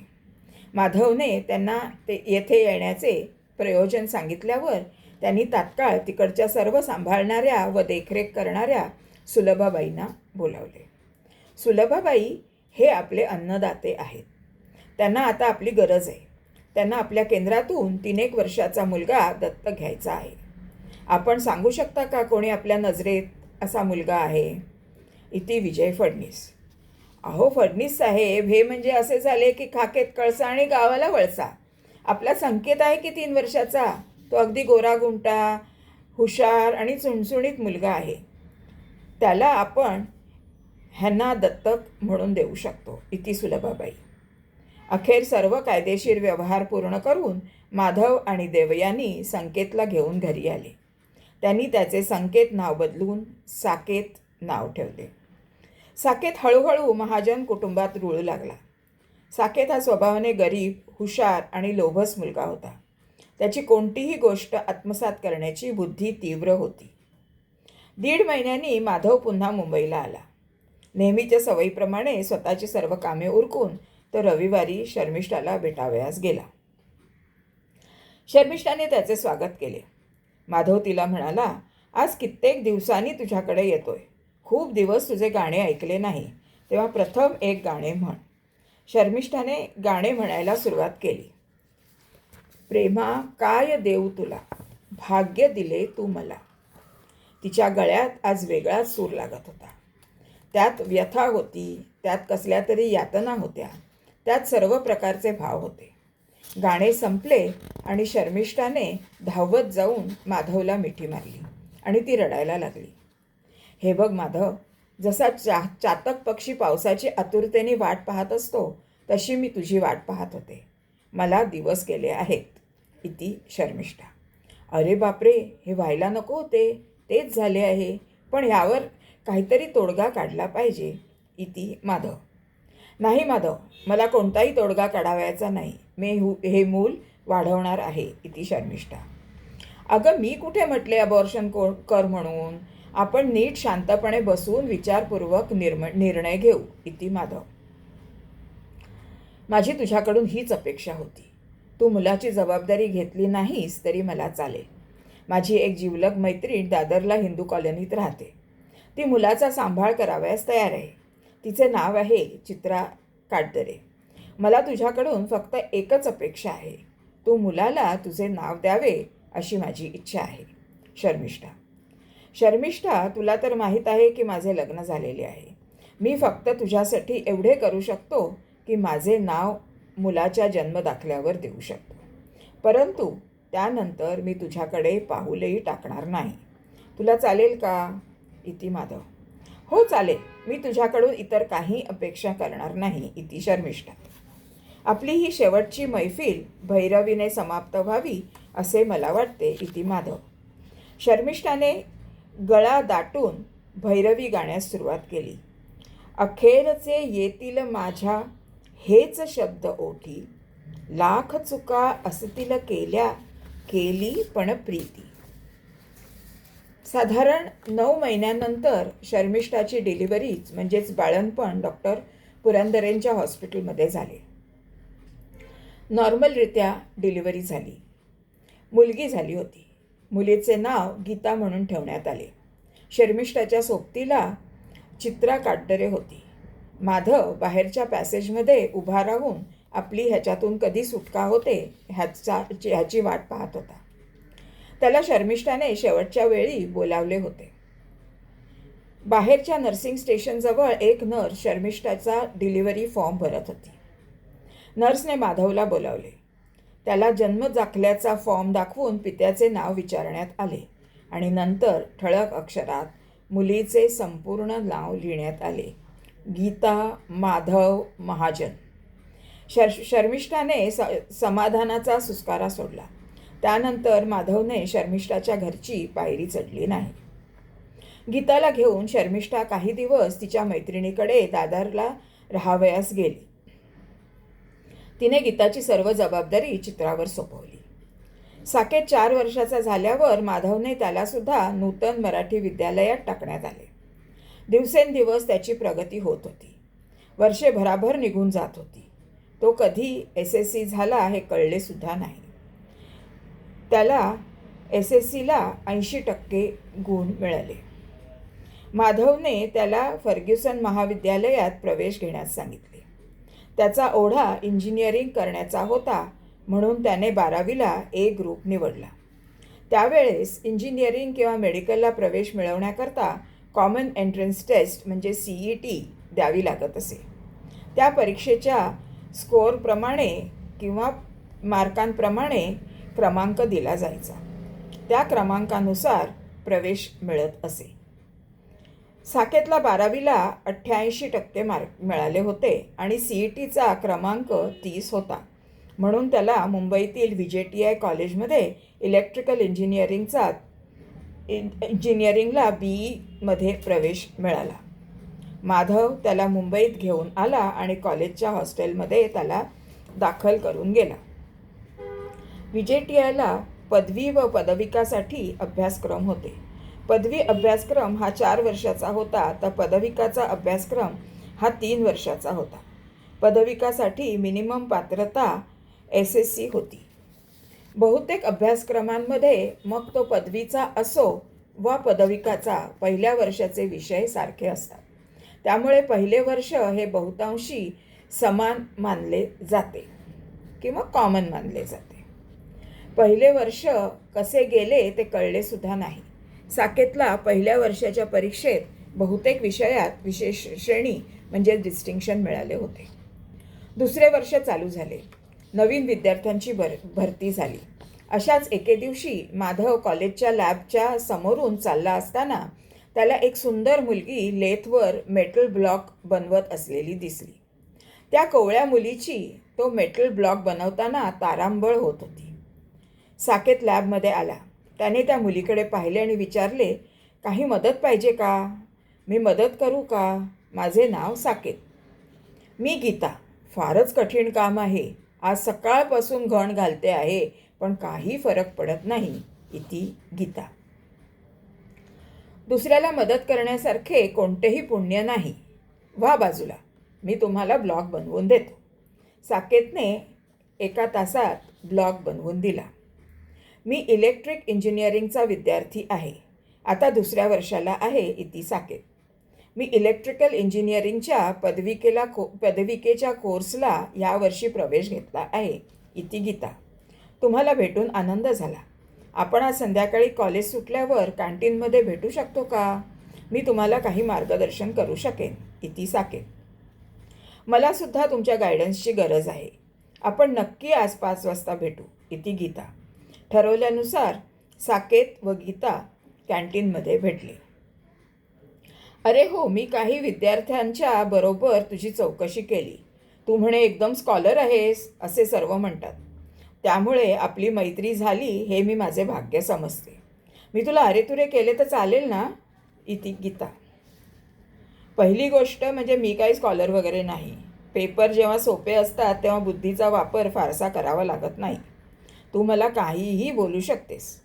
माधवने त्यांना येथे येण्याचे प्रयोजन सांगितल्यावर त्यांनी तात्काळ तिकडच्या सर्व सांभाळणाऱ्या व देखरेख करणाऱ्या सुलभाबाईंना बोलावले. सुलभाबाई हे आपले अन्नदाते आहेत. त्यांना आता आपली गरज आहे. त्यांना आपल्या केंद्रातून 3-1 वर्षाचा मुलगा दत्तक घ्यायचा आहे. आपण सांगू शकता का कोणी आपल्या नजरेत असा मुलगा आहे? इति विजय फडणीस. अहो फडणीस साहेब, हे म्हणजे असे झाले की खाकेत कळसा आणि गावाला वळसा. आपला संकेत आहे की 3 वर्षाचा. तो अगदी गोरागुंटा, हुशार आणि चुणचुणीत मुलगा आहे. त्याला आपण ह्यांना दत्तक म्हणून देऊ शकतो. इति सुलभाबाई. अखेर सर्व कायदेशीर व्यवहार पूर्ण करून माधव आणि देवयानी संकेतला घेऊन घरी आले. त्यांनी त्याचे संकेत नाव बदलून साकेत नाव ठेवले. साकेत हळूहळू महाजन कुटुंबात रुळू लागला. साकेत हा स्वभावाने गरीब, हुशार आणि लोभस मुलगा होता. त्याची कोणतीही गोष्ट आत्मसात करण्याची बुद्धी तीव्र होती. 1.5 महिन्यांनी माधव पुन्हा मुंबईला आला. नेहमीच्या सवयीप्रमाणे स्वतःची सर्व कामे उरकून तो रविवारी शर्मिष्ठाला भेटावयास गेला. शर्मिष्ठाने त्याचे स्वागत केले. माधव तिला म्हणाला, आज कित्येक दिवसांनी तुझ्याकडे येतोय. खूप दिवस तुझे गाणे ऐकले नाही, तेव्हा प्रथम एक गाणे म्हण. शर्मिष्ठाने गाणे म्हणायला सुरुवात केली. प्रेमा काय देऊ तुला, भाग्य दिले तू मला. तिच्या गळ्यात आज वेगळाच सूर लागत होता. त्यात व्यथा होती, त्यात कसल्या तरी यातना होत्या, त्यात सर्व प्रकारचे भाव होते. गाणे संपले आणि शर्मिष्ठाने धावत जाऊन माधवला मिठी मारली आणि ती रडायला लागली. हे बघ माधव, जसा चातक पक्षी पावसाची आतुरतेने वाट पाहत असतो तशी मी तुझी वाट पाहत होते. मला दिवस गेले आहेत. इति शर्मिष्ठा. अरे बापरे, हे व्हायला नको होते, तेच झाले आहे. पण ह्यावर काहीतरी तोडगा काढला पाहिजे. इति माधव. नाही माधव, मला कोणताही तोडगा काढावयाचा नाही. मी हे मूल वाढवणार आहे. इति शर्मिष्ठा. अगं, मी कुठे म्हटले अबॉर्शन कर म्हणून. आपण नीट शांतपणे बसून विचारपूर्वक निर्णय घेऊ. इति माधव. माझी तुझ्याकडून हीच अपेक्षा होती. तू मुलाची जबाबदारी घेतली नाहीस तरी मला चालेल. माझी एक जिवलग मैत्रीण दादरला हिंदू कॉलनीत राहते. ती मुलाचा सांभाळ करावयास तयार आहे. तिचे नाव आहे चित्रा काटदरे. मला तुझ्याकडून फक्त एकच अपेक्षा आहे. तू मुलाला तुझे नाव द्यावे अशी माझी इच्छा आहे. शर्मिष्ठा. शर्मिष्ठा, तुला तर माहीत आहे की माझे लग्न झालेले आहे. मी फक्त तुझ्यासाठी एवढे करू शकतो की माझे नाव मुलाच्या जन्मदाखल्यावर देऊ शकतो. परंतु त्यानंतर मी तुझ्याकडे पाऊलही टाकणार नाही. तुला चालेल का? इति माधव. हो चालेल. मी तुझ्याकडून इतर काही अपेक्षा करणार नाही. इति शर्मिष्ठा. आपली ही शेवटची मैफिल भैरवीने समाप्त व्हावी असे मला वाटते. इति माधव. शर्मिष्ठाने गळा दाटून भैरवी गाण्यास सुरुवात केली. अखेरचे येतील माझ्या हेच शब्द ओठी, लाख चुका असतील केल्या, केली पण प्रीती. साधारण 9 महिन्यानंतर शर्मिष्ठाची डिलिव्हरीच म्हणजेच बाळंतपण डॉक्टर पुरंदरेंच्या हॉस्पिटलमध्ये झाले. नॉर्मलरित्या डिलिव्हरी झाली. मुलगी झाली होती. मुलीचे नाव गीता म्हणून ठेवण्यात आले. शर्मिष्ठाच्या सोबतीला चित्रा काटदरे होती. माधव बाहेरच्या पॅसेजमध्ये उभा राहून आपली ह्याच्यातून कधी सुटका होते ह्याची वाट पाहत होता. त्याला शर्मिष्ठाने शेवटच्या वेळी बोलावले होते. बाहेरच्या नर्सिंग स्टेशनजवळ एक नर्स शर्मिष्ठाचा डिलिव्हरी फॉर्म भरत होती. नर्सने माधवला बोलावले. त्याला जन्म दाखल्याचा फॉर्म दाखवून पित्याचे नाव विचारण्यात आले आणि नंतर ठळक अक्षरात मुलीचे संपूर्ण नाव लिहिण्यात आले. गीता माधव महाजन. शर्मिष्ठाने समाधानाचा सुस्कारा सोडला. त्यानंतर माधवने शर्मिष्ठाच्या घरची पायरी चढली नाही. गीताला घेऊन शर्मिष्ठा काही दिवस तिच्या मैत्रिणीकडे दादरला राहावयास गेली. तिने गीताची सर्व जबाबदारी चित्रावर सोपवली. साकेत 4 वर्षाचा झाल्यावर माधवने त्यालासुद्धा नूतन मराठी विद्यालयात टाकण्यात आले. दिवसेंदिवस त्याची प्रगती होत होती. वर्षे भराभर निघून जात होती. तो कधी SSC झाला हे कळलेसुद्धा नाही. त्याला SSCला 80% गुण मिळाले. माधवने त्याला फर्ग्युसन महाविद्यालयात प्रवेश घेण्यास सांगितले. त्याचा ओढा इंजिनिअरिंग करण्याचा होता म्हणून त्याने 12वीला A ग्रुप निवडला. त्यावेळेस इंजिनिअरिंग किंवा मेडिकलला प्रवेश मिळवण्याकरता कॉमन एंट्रन्स टेस्ट म्हणजे CET द्यावी लागत असे. त्या परीक्षेच्या स्कोअरप्रमाणे किंवा मार्कांप्रमाणे क्रमांक दिला जायचा. त्या क्रमांकानुसार प्रवेश मिळत असे. साकेतला 12वीला 88% मार्क मिळाले होते आणि CETचा क्रमांक 30 होता. म्हणून त्याला मुंबईतील VJTI कॉलेजमध्ये इलेक्ट्रिकल इंजिनिअरिंगला BE मध्ये प्रवेश मिळाला. माधव त्याला मुंबईत घेऊन आला आणि कॉलेजच्या हॉस्टेलमध्ये त्याला दाखल करून गेला. VJTIला पदवी व पदविकासाठी अभ्यासक्रम होते. पदवी अभ्यासक्रम हा 4 वर्षाचा होता तर पदविकाचा अभ्यासक्रम हा 3 वर्षाचा होता. पदविकासाठी मिनिमम पात्रता SSC होती. बहुतेक अभ्यासक्रमांमध्ये मग तो पदवीचा असो वा पदविकाचा पहिल्या वर्षाचे विषय सारखे असतात. त्यामुळे पहिले वर्ष हे बहुतांशी समान मानले जाते किंवा कॉमन मानले जाते. पहिले वर्ष कसे गेले ते कळलेसुद्धा नाही. साकेतला पहिल्या वर्षाच्या परीक्षेत बहुतेक विषयात विशेष श्रेणी म्हणजे डिस्टिंक्शन मिळाले होते. दुसरे वर्ष चालू झाले. नवीन विद्यार्थ्यांची भरती झाली. अशाच एके दिवशी माधव कॉलेजच्या लॅबच्या समोरून चालला असताना त्याला एक सुंदर मुलगी लेथवर मेटल ब्लॉक बनवत असलेली दिसली. त्या कोवळ्या मुलीची तो मेटल ब्लॉक बनवताना तारांबळ होत होती. साकेत लॅबमध्ये आला. त्याने त्या मुलीकडे पाहिले आणि विचारले, काही मदत पाहिजे का? मी मदत करू का? माझे नाव साकेत. मी गीता. फारच कठीण काम आहे. आज सकाळपासून घण घालते आहे पण काही फरक पडत नाही. इति गीता. दुसऱ्याला मदत करण्यासारखे कोणतेही पुण्य नाही. व्हा बाजूला, मी तुम्हाला ब्लॉग बनवून देतो. साकेतने 1 तासात ब्लॉग बनवून दिला. मी इलेक्ट्रिक इंजिनिअरिंगचा विद्यार्थी आहे. आता 2ऱ्या वर्षाला आहे इति साकेत. मी इलेक्ट्रिकल इंजिनिअरिंगच्या पदविकेच्या कोर्सला यावर्षी प्रवेश घेतला आहे इति गीता. तुम्हाला भेटून आनंद झाला. आपण आज संध्याकाळी कॉलेज सुटल्यावर कॅन्टीनमध्ये भेटू शकतो का? मी तुम्हाला काही मार्गदर्शन करू शकेन इति साकेत. मला सुद्धा तुमच्या गायडन्सची गरज आहे. आपण नक्की आज 5 वाजता भेटू इति गीता. ठरवल्यानुसार साकेत व गीता कॅन्टीनमध्ये भेटले. अरे हो, मी काही विद्यार्थ्यांच्या बरोबर तुझी चौकशी केली. तू म्हणे एकदम स्कॉलर आहेस असे सर्व म्हणतात. त्यामुळे आपली मैत्री झाली हे मी माझे भाग्य समजते. मी तुला अरेतुरे केले तर चालेल ना इति गीता. पहिली गोष्ट म्हणजे मी काही स्कॉलर वगैरे नाही. पेपर जेव्हा सोपे असतात तेव्हा बुद्धीचा वापर फारसा करावा लागत नाही. तू मला काहीही बोलू शकतेस.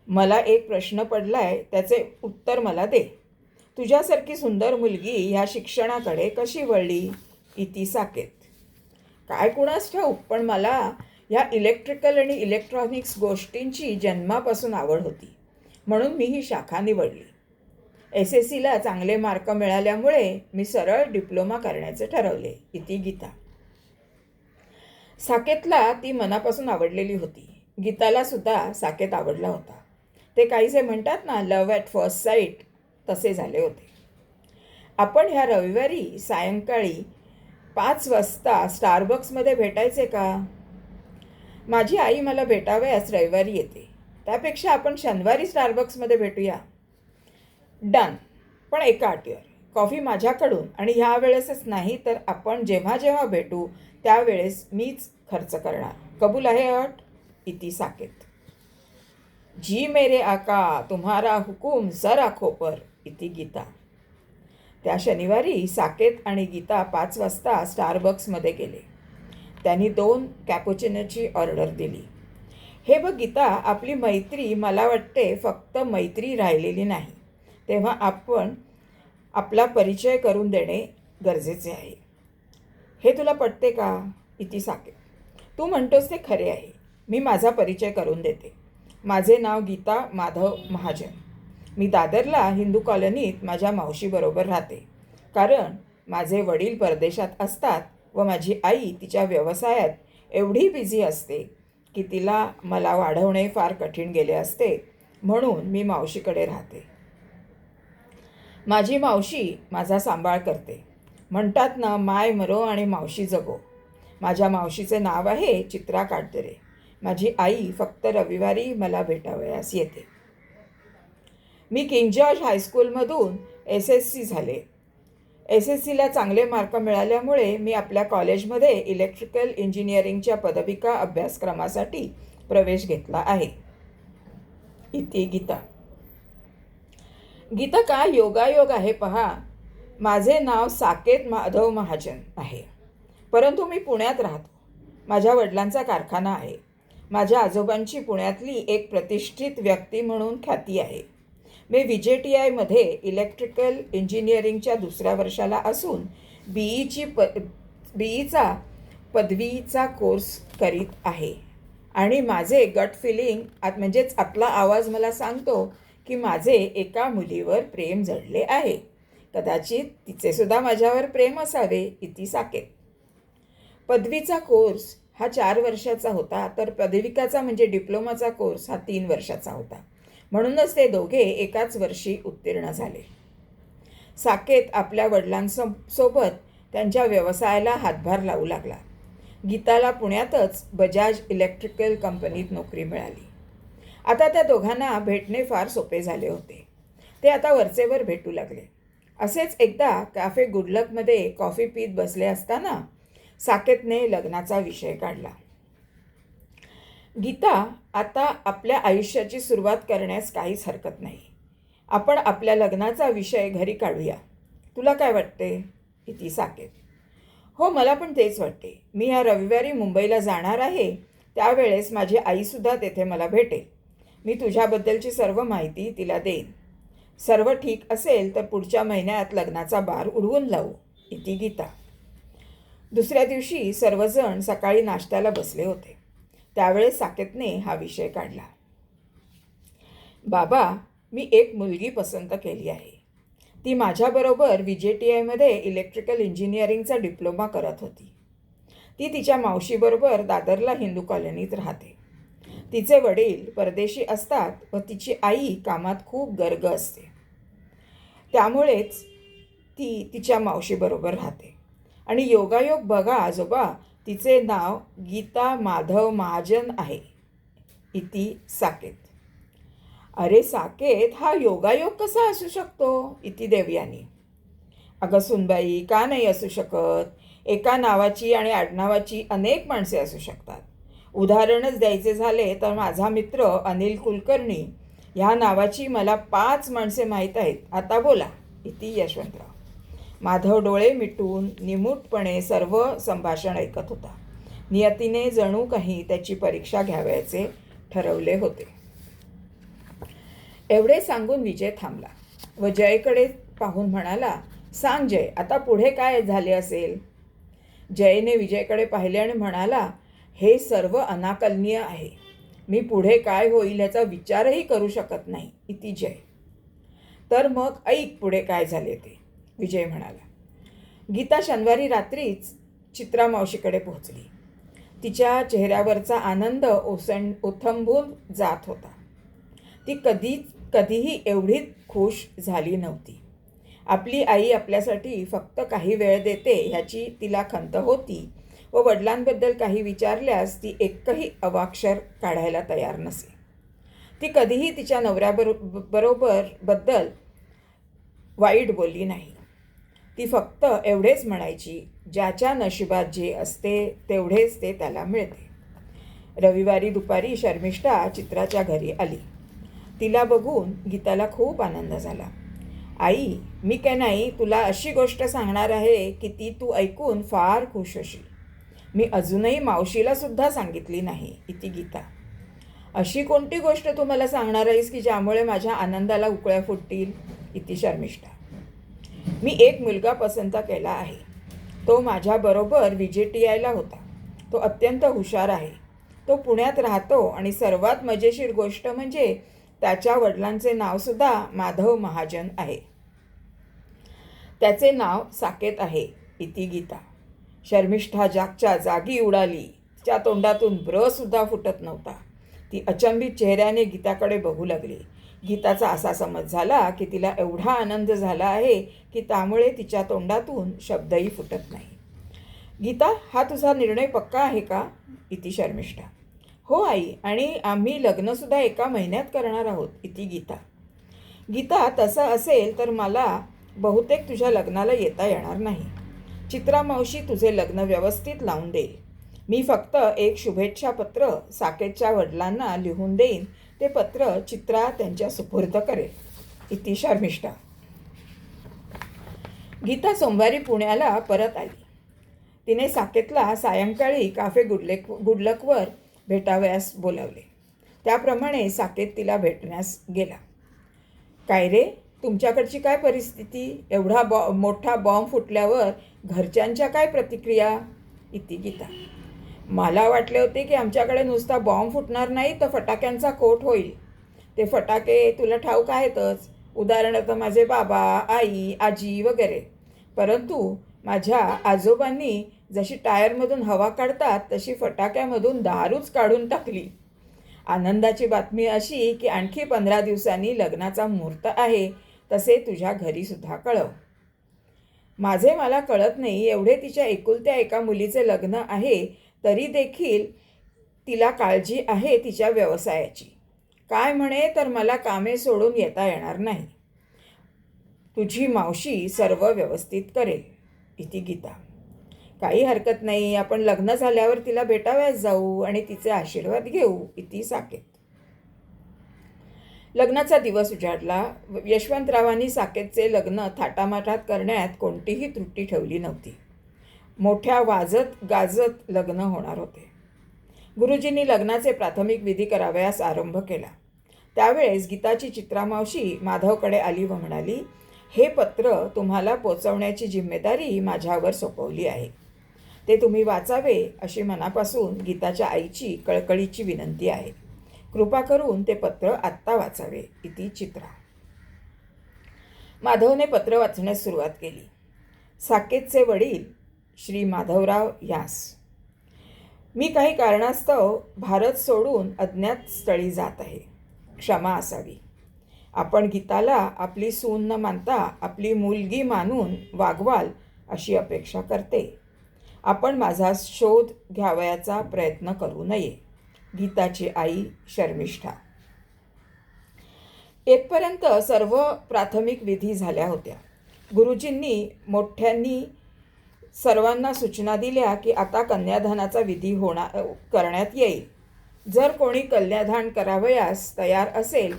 मला एक प्रश्न पडलाय, त्याचे उत्तर मला दे. तुझ्यासारखी सुंदर मुलगी ह्या शिक्षणाकडे कशी वळली इति साकेत. काय कुणास ठाऊक, पण मला ह्या इलेक्ट्रिकल आणि इलेक्ट्रॉनिक्स गोष्टींची जन्मापासून आवड होती. म्हणून मी ही शाखा निवडली. SSCला चांगले मार्क मिळाल्यामुळे मी सरळ डिप्लोमा करण्याचे ठरवले इति गीता. साकेतला ती मनापासून आवडलेली होती. गीताला सुद्धा साकेत आवडला होता. ते काहीसे म्हणतात ना, लव्ह ॲट फर्स्ट साईट, तसे झाले होते. आपण ह्या रविवारी सायंकाळी 5 वाजता स्टारबक्समध्ये भेटायचे का? माझी आई मला भेटावयास रविवारी येते. त्यापेक्षा आपण शनिवारी स्टारबक्समध्ये भेटूया. डन. पण एका अटीवर. कॉफी माझ्याकडून, आणि ह्या वेळेसच नाही तर आपण जेव्हा जेव्हा भेटू त्यावेळेस मीच खर्च करणार. कबूल आहे अट इति साकेत. जी मेरे आका, तुम्हारा हुकुम सर आखो पर इति गीता. त्या शनिवारी साकेत आणि गीता 5 वाजता स्टारबक्समध्ये गेले. त्यांनी 2 कॅपुचिनोची ऑर्डर दिली. हे बघ गीता, आपली मैत्री मला वाटते फक्त मैत्री राहिलेली नाही. तेव्हा आपण आपला परिचय करून देणे गरजेचे आहे. हे तुला पटते का इति साकेत. तू म्हणतोस ते खरे आहे. मी माझा परिचय करून देते. माझे नाव गीता माधव महाजन. मी दादरला हिंदू कॉलनीत माझ्या मावशीबरोबर राहते. कारण माझे वडील परदेशात असतात व माझी आई तिच्या व्यवसायात एवढी बिझी असते की तिला मला वाढवणे फार कठीण गेले असते. म्हणून मी मावशीकडे राहते. माझी मावशी माझा सांभाळ करते. म्हणतात ना, माय मरो आणि मावशी जगो. माझ्या मावशीचे नाव आहे चित्रा काटदरे. माझी आई फक्त रविवारी मला भेटावयास येते. मी किंग जॉर्ज हायस्कूलमधून SSC झाले. SSCला चांगले मार्क मिळाल्यामुळे मी आपल्या कॉलेजमध्ये इलेक्ट्रिकल इंजिनिअरिंगच्या पदविका अभ्यासक्रमासाठी प्रवेश घेतला आहे इति गीता. गीता, काय योगायोग आहे पहा. माझे नाव साकेत माधव महाजन आहे, परंतु मी पुण्यात राहतो. माझ्या वडिलांचा कारखाना आहे. माझ्या आजोबांची पुण्यातली एक प्रतिष्ठित व्यक्ती म्हणून ख्याती आहे. मी VJTIमध्ये इलेक्ट्रिकल इंजिनिअरिंगच्या 2ऱ्या वर्षाला असून BEचा पदवीचा कोर्स करीत आहे. आणि माझे गट फिलिंग म्हणजेच आतला आवाज मला सांगतो की माझे एका मुलीवर प्रेम जडले आहे. कदाचित तिचे सुद्धा माझ्यावर प्रेम असावे इति साकेत. पदवीचा कोर्स हा 4 वर्षाचा होता, तर पदविकाचा म्हणजे डिप्लोमाचा कोर्स हा 3 वर्षाचा होता. म्हणूनच ते दोघे एकाच वर्षी उत्तीर्ण झाले. साकेत आपल्या वडिलांसोबत त्यांच्या व्यवसायाला हातभार लावू लागला. गीताला पुण्यातच बजाज इलेक्ट्रिकल कंपनीत नोकरी मिळाली. आता त्या दोघांना भेटणे फार सोपे झाले होते. ते आता वरचेवर भेटू लागले. असेच एकदा कॅफे गुडलकमध्ये कॉफी पीत बसले असताना साकेतने लग्नाचा विषय काढला. गीता, आता आपल्या आयुष्याची सुरुवात करण्यास काहीच हरकत नाही. आपण आपल्या लग्नाचा विषय घरी काढूया. तुला काय वाटते इति साकेत. हो, मला पण तेच वाटते. मी ह्या रविवारी मुंबईला जाणार आहे. त्यावेळेस माझी आईसुद्धा तेथे मला भेटेल. मी तुझ्याबद्दलची सर्व माहिती तिला देईन. सर्व ठीक असेल तर पुढच्या महिन्यात लग्नाचा बार उडवून लावू, इति गीता. दुसऱ्या दिवशी सर्वजण सकाळी नाश्त्याला बसले होते. त्यावेळेस साकेतने हा विषय काढला. बाबा, मी एक मुलगी पसंत केली आहे. ती माझ्याबरोबर VJTIमध्ये इलेक्ट्रिकल इंजिनिअरिंगचा डिप्लोमा करत होती. ती तिच्या मावशीबरोबर दादरला हिंदू कॉलनीत राहते. तिचे वडील परदेशी असतात व तिची आई कामात खूप गर्ग असते. त्यामुळेच ती तिच्या मावशीबरोबर राहते. आणि योगायोग बघा आजोबा, तिचे नाव गीता माधव महाजन आहे, इति साकेत. अरे साकेत, हा योगायोग कसा असू शकतो, इति देवयानी. अगं सुनबाई, का नाही असू शकत? एका नावाची आणि आडनावाची अनेक माणसे असू शकतात. उदाहरणच द्यायचे झाले तर माझा मित्र अनिल कुलकर्णी ह्या नावाची मला 5 माणसे माहीत आहेत. आता बोला, इति यशवंतराव. माधव डोळे मिटून निमूटपणे सर्व संभाषण ऐकत होता. नियतीने जणू काही त्याची परीक्षा घ्यावयाचे ठरवले होते. एवढे सांगून विजय थांबला व जयकडे पाहून म्हणाला, सांग जय, आता पुढे काय झाले असेल? जयने विजयकडे पाहिले आणि म्हणाला, हे सर्व अनाकलनीय आहे. मी पुढे काय होईल याचा विचारही करू शकत नाही, इति जय. तर मग ऐक पुढे काय झाले ते, विजय म्हणाला. गीता शनिवारी रात्रीच चित्रा मावशीकडे पोहोचली. तिच्या चेहऱ्यावरचा आनंद ओथंबून जात होता. ती कधीही एवढी खुश झाली नव्हती. आपली आई आपल्यासाठी फक्त काही वेळ देते ह्याची तिला खंत होती व वडिलांबद्दल काही विचारल्यास ती एकही अवाक्षर काढायला तयार नसे. ती कधीही तिच्या बद्दल वाईट बोलली नाही. ती फक्त एवढेच म्हणायची, ज्याच्या नशिबात जे असते तेवढेच ते त्याला मिळते. रविवारी दुपारी शर्मिष्ठा चित्राच्या घरी आली. तिला बघून गीताला खूप आनंद झाला. आई, मी काय नाही तुला अशी गोष्ट सांगणार आहे की ती तू ऐकून फार खुश होशील. मी अजूनही मावशीला सुद्धा सांगितली नाही, इति गीता. अशी कोणती गोष्ट तू मला सांगणार आहेस की ज्यामुळे माझ्या आनंदाला उकळ्या फुटतील, इति शर्मिष्ठा. मी एक मुलगा पसंत केला आहे. तो माझ्याबरोबर VJTIला होता. तो अत्यंत हुशार आहे. तो पुण्यात राहतो आणि सर्वात मजेशीर गोष्ट म्हणजे त्याच्या वडिलांचे नावसुद्धा माधव महाजन आहे. त्याचे नाव साकेत आहे, इति गीता. शर्मिष्ठा जागच्या जागी उडाली. तिच्या तोंडातून ब्रसुद्धा फुटत नव्हता. ती अचंबित चेहऱ्याने गीताकडे बघू लागली. गीताचा असा समज झाला की तिला एवढा आनंद झाला आहे की त्यामुळे तिच्या तोंडातून शब्दही फुटत नाही. गीता, हा तुझा निर्णय पक्का आहे का, इति शर्मिष्ठा. हो आई, आणि आम्ही लग्नसुद्धा एका महिन्यात करणार आहोत, इति गीता. गीता, तसं असेल तर मला बहुतेक तुझ्या लग्नाला येता येणार नाही. चित्रा मावशी तुझे लग्न व्यवस्थित लावून देईल. मी फक्त एक शुभेच्छा पत्र साकेतच्या वडिलांना लिहून देईन. ते पत्र चित्रा त्यांच्या सुपूर्द करेल, इति शर्मिष्ठा. गीता सोमवारी पुण्याला परत आली. तिने साकेतला सायंकाळी काफे गुडलकवर भेटावयास बोलावले. त्याप्रमाणे साकेत तिला भेटण्यास गेला. काय रे, तुमच्याकडची काय परिस्थिती? एवढा मोठा बॉम्ब फुटल्यावर घरच्यांच्या काय प्रतिक्रिया, इति गीता. मला वाटले होते की आमच्याकडे नुसता बॉम्ब फुटणार नाही तर फटाक्यांचा कोट होईल. ते फटाके तुला ठाऊक आहेतच, उदाहरणार्थ माझे बाबा, आई, आजी वगैरे. परंतु माझ्या आजोबांनी जशी टायरमधून हवा काढतात तशी फटाक्यामधून दारूच काढून टाकली. आनंदाची बातमी अशी की आणखी 15 दिवसांनी लग्नाचा मुहूर्त आहे, तसे तुझ्या घरीसुद्धा कळव. माझे मला कळत नाही एवढे तिच्या एकुलत्या एका मुलीचे लग्न आहे तरी देखील तिला काळजी आहे तिच्या व्यवसायाची. काय म्हणे तर मला कामे सोडून येता येणार नाही. तुझी मावशी सर्व व्यवस्थित करेल, इति गीता. काही हरकत नाही, आपण लग्न झाल्यावर तिला भेटावयास जाऊ आणि तिचे आशीर्वाद घेऊ, इति साकेत. लग्नाचा दिवस उजाडला. यशवंतरावांनी साकेतचे लग्न थाटामाटात करण्यात कोणतीही त्रुटी ठेवली नव्हती. मोठ्या वाजत गाजत लग्न होणार होते. गुरुजींनी लग्नाचे प्राथमिक विधी करावयास आरंभ केला. त्यावेळेस गीताची चित्रामावशी माधवकडे आली व म्हणाली, हे पत्र तुम्हाला पोचवण्याची जिम्मेदारी माझ्यावर सोपवली आहे. ते तुम्ही वाचावे अशी मनापासून गीताच्या आईची कळकळीची विनंती आहे. कृपा करून ते पत्र आत्ता वाचावे. इति चित्रा. माधवने पत्र वाचण्यास सुरुवात केली. साकेतचे वडील श्री माधवराव यास. मी काही कारणास्तव भारत सोडून अज्ञात स्थळी जात आहे. क्षमा असावी. आपण गीताला आपली सून न मानता आपली मुलगी मानून वागवाल अशी अपेक्षा करते. आपण माझा शोध घ्यावयाचा प्रयत्न करू नये. गीताची आई शर्मिष्ठा. येथपर्यंत सर्व प्राथमिक विधी झाल्या होत्या. गुरुजींनी मोठ्यांनी सर्वांना सूचना दिल्या की आता कन्यादानाचा विधी करण्यात येईल. जर कोणी कन्यादान करावयास तयार असेल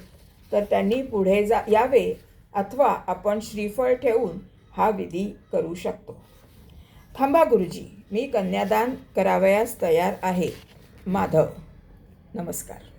तर त्यांनी पुढे यावे अथवा आपण श्रीफळ ठेवून हा विधी करू शकतो. थांबा गुरुजी, मी कन्यादान करावयास तयार आहे. माधव. नमस्कार.